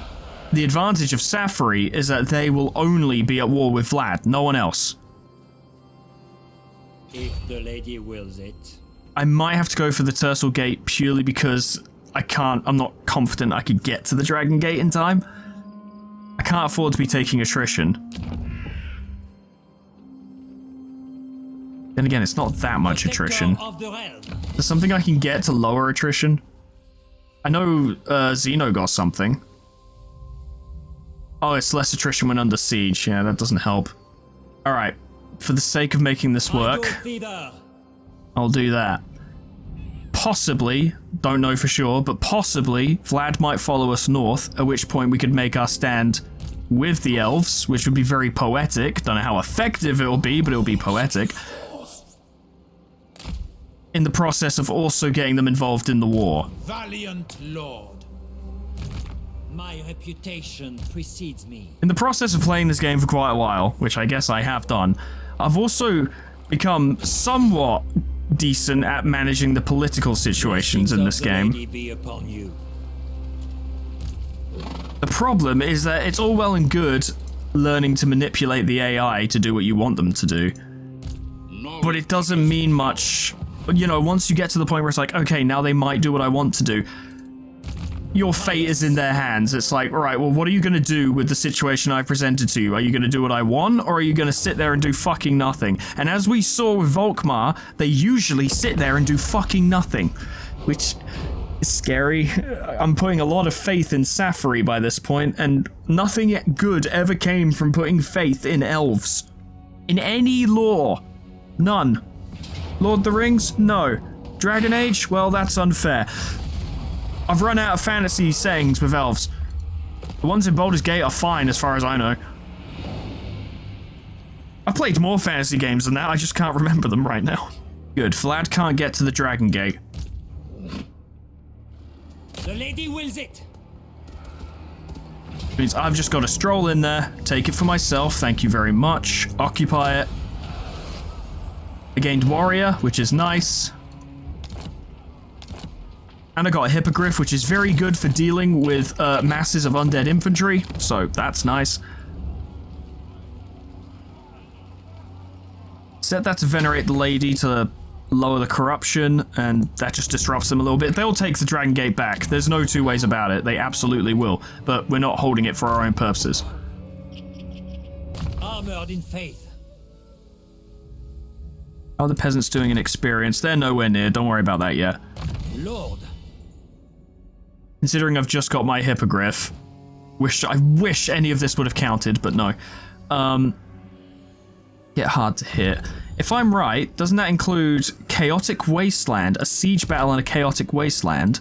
the advantage of Safari is that they will only be at war with Vlad, no one else. If the lady wills it. I might have to go for the Turtle Gate purely because I'm not confident I could get to the Dragon Gate in time. I can't afford to be taking attrition. Then again, it's not that much attrition. There's something I can get to lower attrition. I know Zeno got something. Oh, it's less attrition when under siege. Yeah, that doesn't help. Alright, for the sake of making this work, I'll do that. Possibly, don't know for sure, but possibly Vlad might follow us north, at which point we could make our stand with the elves, which would be very poetic. Don't know how effective it will be, but it will be poetic. In the process of also getting them involved in the war. Valiant Lord. My reputation precedes me. In the process of playing this game for quite a while, which I guess I have done, I've also become somewhat decent at managing the political situations in this game. The problem is that it's all well and good learning to manipulate the AI to do what you want them to do, but it doesn't mean much. You know, once you get to the point where it's like, okay, now they might do what I want to do, your fate is in their hands. It's like, all right, well, what are you going to do with the situation I presented to you? Are you going to do what I want, or are you going to sit there and do fucking nothing? And as we saw with Volkmar, they usually sit there and do fucking nothing, which is scary. I'm putting a lot of faith in Safari by this point, and nothing good ever came from putting faith in elves. In any lore. None. Lord of the Rings? No. Dragon Age? Well, that's unfair. I've run out of fantasy sayings with elves. The ones in Baldur's Gate are fine as far as I know. I've played more fantasy games than that, I just can't remember them right now. Good, Vlad can't get to the Dragon Gate. The lady wills it. Means I've just got to stroll in there, take it for myself, thank you very much, occupy it. I gained Warrior, which is nice. And I got a Hippogriff, which is very good for dealing with masses of undead infantry, so that's nice. Set that to Venerate the Lady to lower the corruption, and that just disrupts them a little bit. They'll take the Dragon Gate back. There's no two ways about it. They absolutely will, but we're not holding it for our own purposes. Armored in faith. How are the peasants doing in experience? They're nowhere near. Don't worry about that yet. Lord. Considering I've just got my Hippogriff, I wish any of this would have counted, but no. Get hard to hit. If I'm right, doesn't that include Chaotic Wasteland, a siege battle in a Chaotic Wasteland?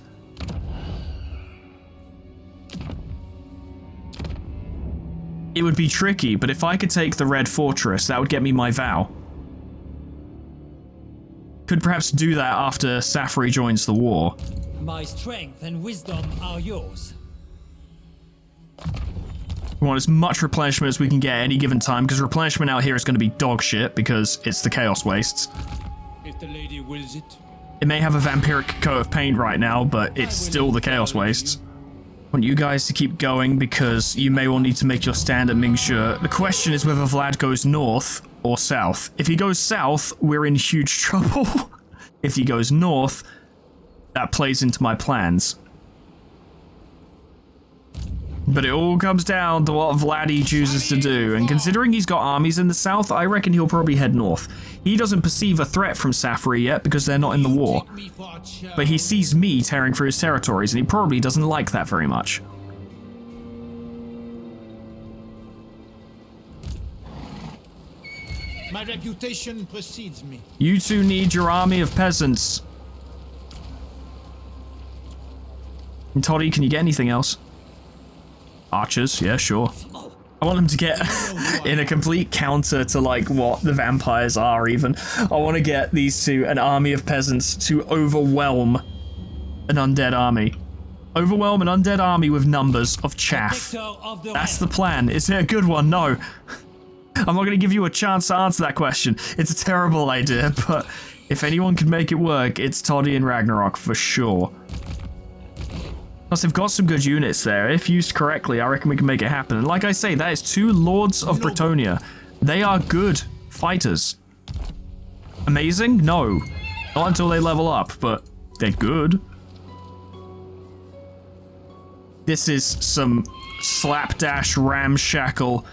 It would be tricky, but if I could take the Red Fortress, that would get me my vow. Could perhaps do that after Safari joins the war. My strength and wisdom are yours. We want as much replenishment as we can get at any given time, because replenishment out here is going to be dog shit, because it's the Chaos Wastes. If the lady wills it. It may have a vampiric coat of paint right now, but it's still the Chaos Wastes. I want you guys to keep going, because you may well need to make your stand at Mingxue. The question is whether Vlad goes north or south. If he goes south, we're in huge trouble. If he goes north, that plays into my plans. But it all comes down to what Vladdy chooses to do, and considering he's got armies in the south, I reckon he'll probably head north. He doesn't perceive a threat from Safari yet because they're not in the war, but he sees me tearing through his territories, and he probably doesn't like that very much. My reputation precedes me. You two need your army of peasants. And Toddy, can you get anything else? Archers, yeah, sure. I want them to get in a complete counter to like what the vampires are even. I want to get these two, an army of peasants, to overwhelm an undead army. Overwhelm an undead army with numbers of chaff. That's the plan. Is it a good one? No. I'm not going to give you a chance to answer that question. It's a terrible idea, but if anyone can make it work, it's Toddy and Ragnarok for sure. Plus, they've got some good units there. If used correctly, I reckon we can make it happen. And like I say, that is 2 Lords of Bretonnia. They are good fighters. Amazing? No. Not until they level up, but they're good. This is some slapdash, ramshackle,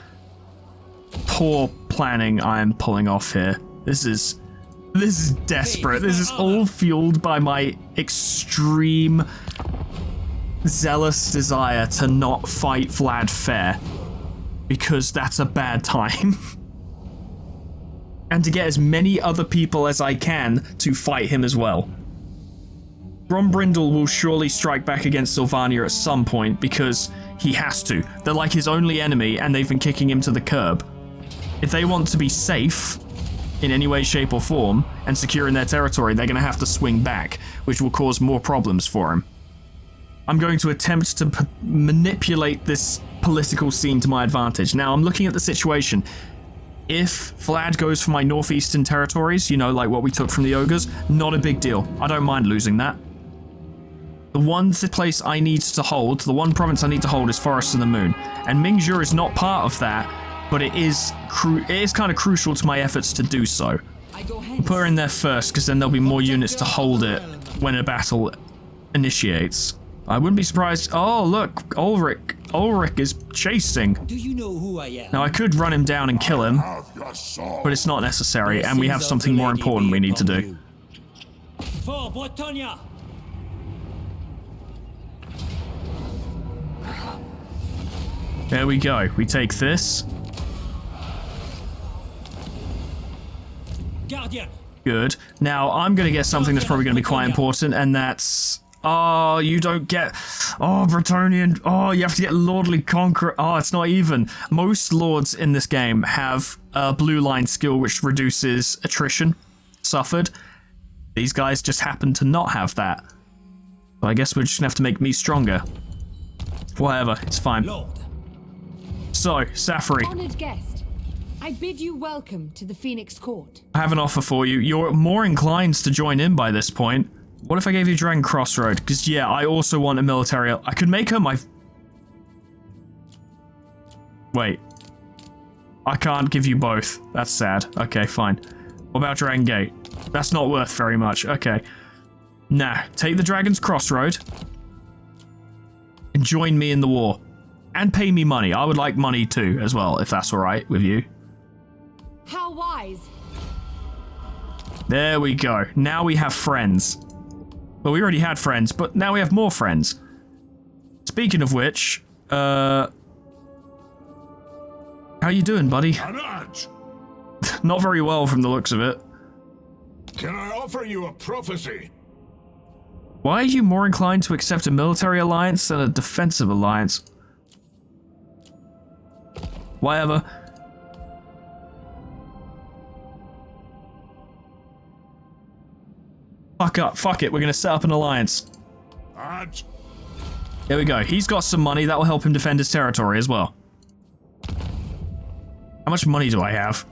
poor planning I am pulling off here. This is desperate. This is all fueled by my extreme zealous desire to not fight Vlad fair, because that's a bad time. And to get as many other people as I can to fight him as well. Grombrindle will surely strike back against Sylvania at some point, because he has to. They're like his only enemy, and they've been kicking him to the curb. If they want to be safe in any way, shape, or form, and secure in their territory, they're going to have to swing back, which will cause more problems for him. I'm going to attempt to manipulate this political scene to my advantage. Now, I'm looking at the situation. If Vlad goes for my northeastern territories, you know, like what we took from the ogres, not a big deal. I don't mind losing that. The one place I need to hold, the one province I need to hold is Forest of the Moon. And Mingxue is not part of that, but it is kind of crucial to my efforts to do so. I'll put her in there first, because then there'll be more units to hold it when a battle initiates. I wouldn't be surprised. Oh, look, Ulrich. Ulrich is chasing. Do you know who I am? Now, I could run him down and kill him, but it's not necessary, and we have something more important we need to do. For Bretonnia! There we go. We take this. Guardian! Good. Now, I'm going to get something that's probably going to be quite important, and that's... Oh, you don't get... Oh, Bretonnian... Oh, you have to get Lordly Conqueror... Oh, it's not even. Most lords in this game have a blue line skill which reduces attrition suffered. These guys just happen to not have that. So I guess we're just going to have to make me stronger. Whatever, it's fine. Lord. So, Safari. Honored guest, I bid you welcome to the Phoenix Court. I have an offer for you. You're more inclined to join in by this point. What if I gave you Dragon Crossroad? Because, yeah, I also want a military... I could make her my... Wait. I can't give you both. That's sad. Okay, fine. What about Dragon Gate? That's not worth very much. Okay. Nah, take the Dragon's Crossroad and join me in the war. And pay me money. I would like money too, as well, if that's alright with you. How wise. There we go. Now we have friends. Well, we already had friends, but now we have more friends. Speaking of which, How you doing, buddy? Anat, Not very well from the looks of it. can I offer you a prophecy? Why are you more inclined to accept a military alliance than a defensive alliance? Whatever. Fuck it, we're gonna set up an alliance. At There we go. He's got some money that will help him defend his territory as well. How much money do I have?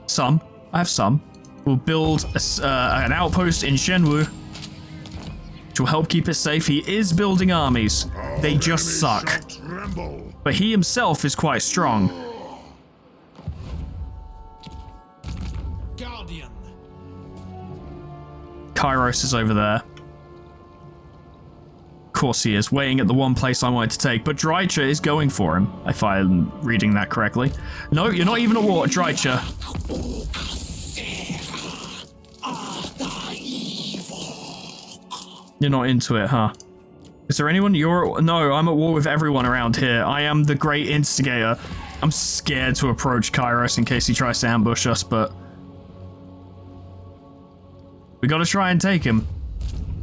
Some. I have some. We'll build an outpost in Shenwu, which will help keep it safe. He is building armies. They just suck. tremble. But he himself is quite strong. Guardian. Kairos is over there. Of course he is, waiting at the one place I wanted to take, but Drycha is going for him, if I'm reading that correctly. No, you're not even at war, Drycha. You're not into it, huh? Is there anyone No, I'm at war with everyone around here. I am the great instigator. I'm scared to approach Kairos in case he tries to ambush us, but... we gotta try and take him.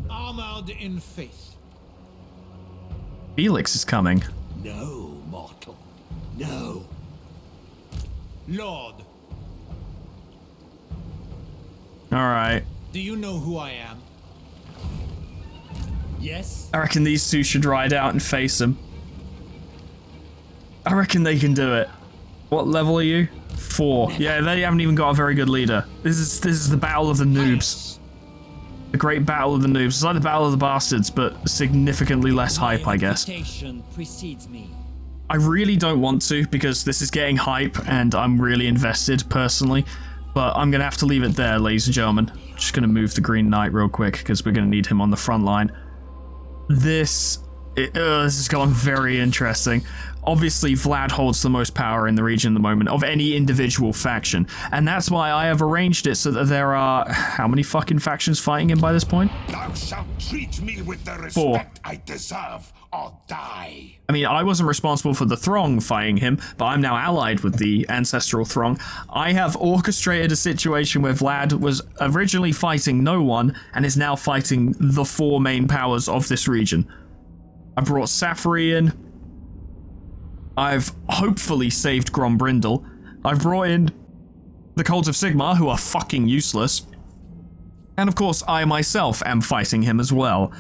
Armored in faith. Felix is coming. No, mortal. No. Lord, Alright. do you know who I am? Yes? I reckon these two should ride out and face him. I reckon they can do it. What level are you? 4. Yeah, they haven't even got a very good leader. This is the battle of the noobs. The great battle of the noobs. It's like the battle of the bastards, but significantly less hype, I guess. Reputation precedes me. I really don't want to, because this is getting hype, and I'm really invested, personally. But I'm gonna have to leave it there, ladies and gentlemen. Just gonna move the Green Knight real quick, because we're gonna need him on the front line. This has gone very interesting. Obviously, Vlad holds the most power in the region at the moment of any individual faction, and that's why I have arranged it so that there are... how many fucking factions fighting him by this point? Thou shalt treat me with the 4. respect I deserve, or die. I mean, I wasn't responsible for the Throng fighting him, but I'm now allied with the Ancestral Throng. I have orchestrated a situation where Vlad was originally fighting no one, and is now fighting the 4 main powers of this region. I brought Safari in. I've hopefully saved Grombrindle. I've brought in the Cult of Sigmar, who are fucking useless. And of course, I myself am fighting him as well.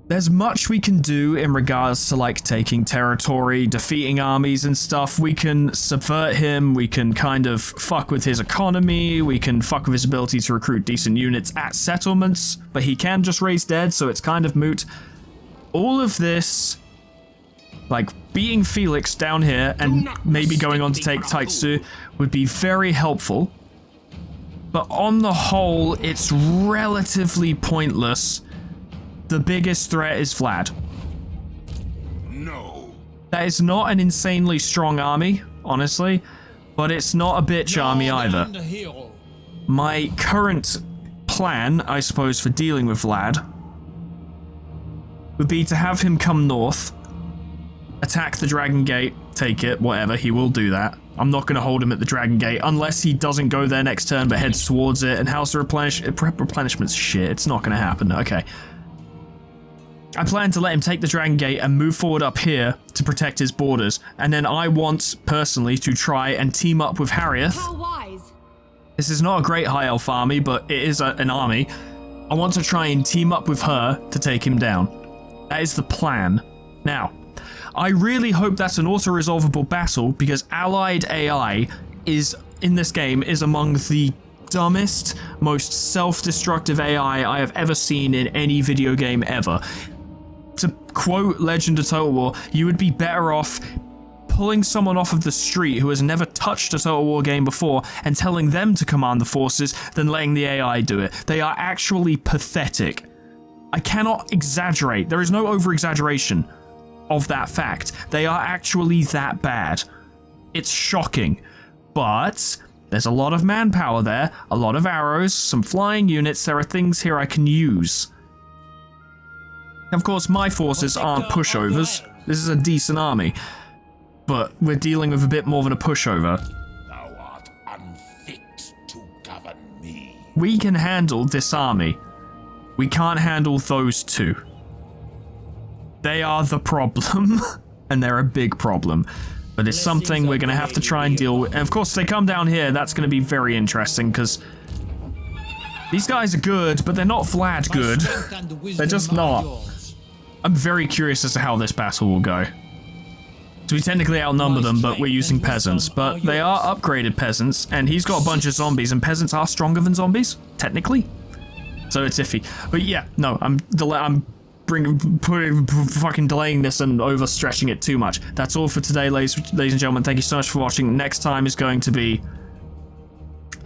There's much we can do in regards to, like, taking territory, defeating armies and stuff. We can subvert him, we can kind of fuck with his economy, we can fuck with his ability to recruit decent units at settlements, but he can just raise dead, so it's kind of moot. All of this, like, beating Felix down here and maybe going on to take Taitsu would be very helpful. But on the whole, it's relatively pointless. The biggest threat is Vlad. No. That is not an insanely strong army, honestly, but it's not a bitch army either. And a hero. My current plan, I suppose, for dealing with Vlad would be to have him come north, attack the Dragon Gate, take it, whatever, he will do that. I'm not going to hold him at the Dragon Gate unless he doesn't go there next turn but heads towards it, and House of Replenishment's shit, it's not going to happen, okay. I plan to let him take the Dragon Gate and move forward up here to protect his borders, and then I want, personally, to try and team up with Harrieth. How wise. This is not a great High Elf army, but it is an army. I want to try and team up with her to take him down. That is the plan. Now, I really hope that's an auto-resolvable battle, because allied AI in this game is among the dumbest, most self-destructive AI I have ever seen in any video game ever. To quote Legend of Total War, you would be better off pulling someone off of the street who has never touched a Total War game before and telling them to command the forces than letting the AI do it. They are actually pathetic. I cannot exaggerate. There is no over-exaggeration of that fact. They are actually that bad. It's shocking. But there's a lot of manpower there, a lot of arrows, some flying units. There are things here I can use. Of course, my forces aren't pushovers. This is a decent army. but we're dealing with a bit more than a pushover. Thou art unfit to govern me. We can handle this army. We can't handle those two. They are the problem, and they're a big problem. But it's something we're going to have to try and deal with. And of course, if they come down here, that's going to be very interesting, because these guys are good, but they're not Vlad good. They're just not. I'm very curious as to how this battle will go. So we technically outnumber them, but we're using peasants. But they are upgraded peasants, and he's got a bunch of zombies, and peasants are stronger than zombies, technically. So it's iffy. But yeah, no, I'm fucking delaying this and overstretching it too much. That's all for today, ladies and gentlemen. Thank you so much for watching. Next time is going to be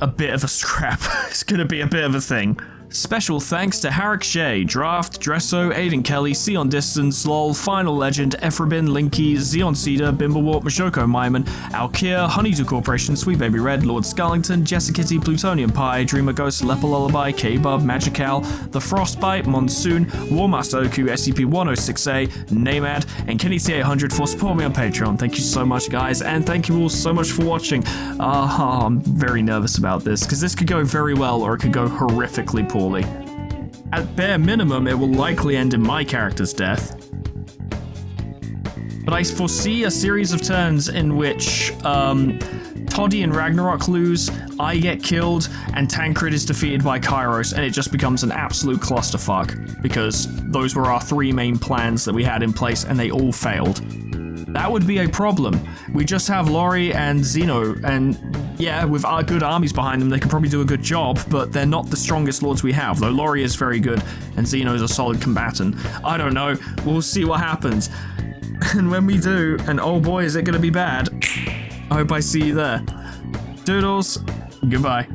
a bit of a scrap. It's going to be a bit of a thing. Special thanks to Harrick Shea, Draft, Dresso, Aiden Kelly, Sion Distance, Lol, Final Legend, Efrabin, Linky, Zeon Cedar, Bimblewart, Mashoko Myman, Alkir, Honeydew Corporation, Sweet Baby Red, Lord Scullington, Jessicitty, Plutonium Pie, Dreamer Ghost, Leper Lullaby, K-Bub, Magical, The Frostbite, Monsoon, Warmaster Oku, SCP-106A, Namad, and Kenny T800 for supporting me on Patreon. Thank you so much, guys, and thank you all so much for watching. I'm very nervous about this, because this could go very well, or it could go horrifically poorly. At bare minimum, it will likely end in my character's death. But I foresee a series of turns in which Toddy and Ragnarok lose, I get killed, and Tancred is defeated by Kairos, and it just becomes an absolute clusterfuck, because those were our three main plans that we had in place, and they all failed. That would be a problem. We just have Laurie and Zeno, and yeah, with our good armies behind them, they could probably do a good job, but they're not the strongest lords we have, though Laurie is very good, and Zeno is a solid combatant. I don't know, we'll see what happens. And when we do, and oh boy is it gonna be bad, I hope I see you there. Doodles, goodbye.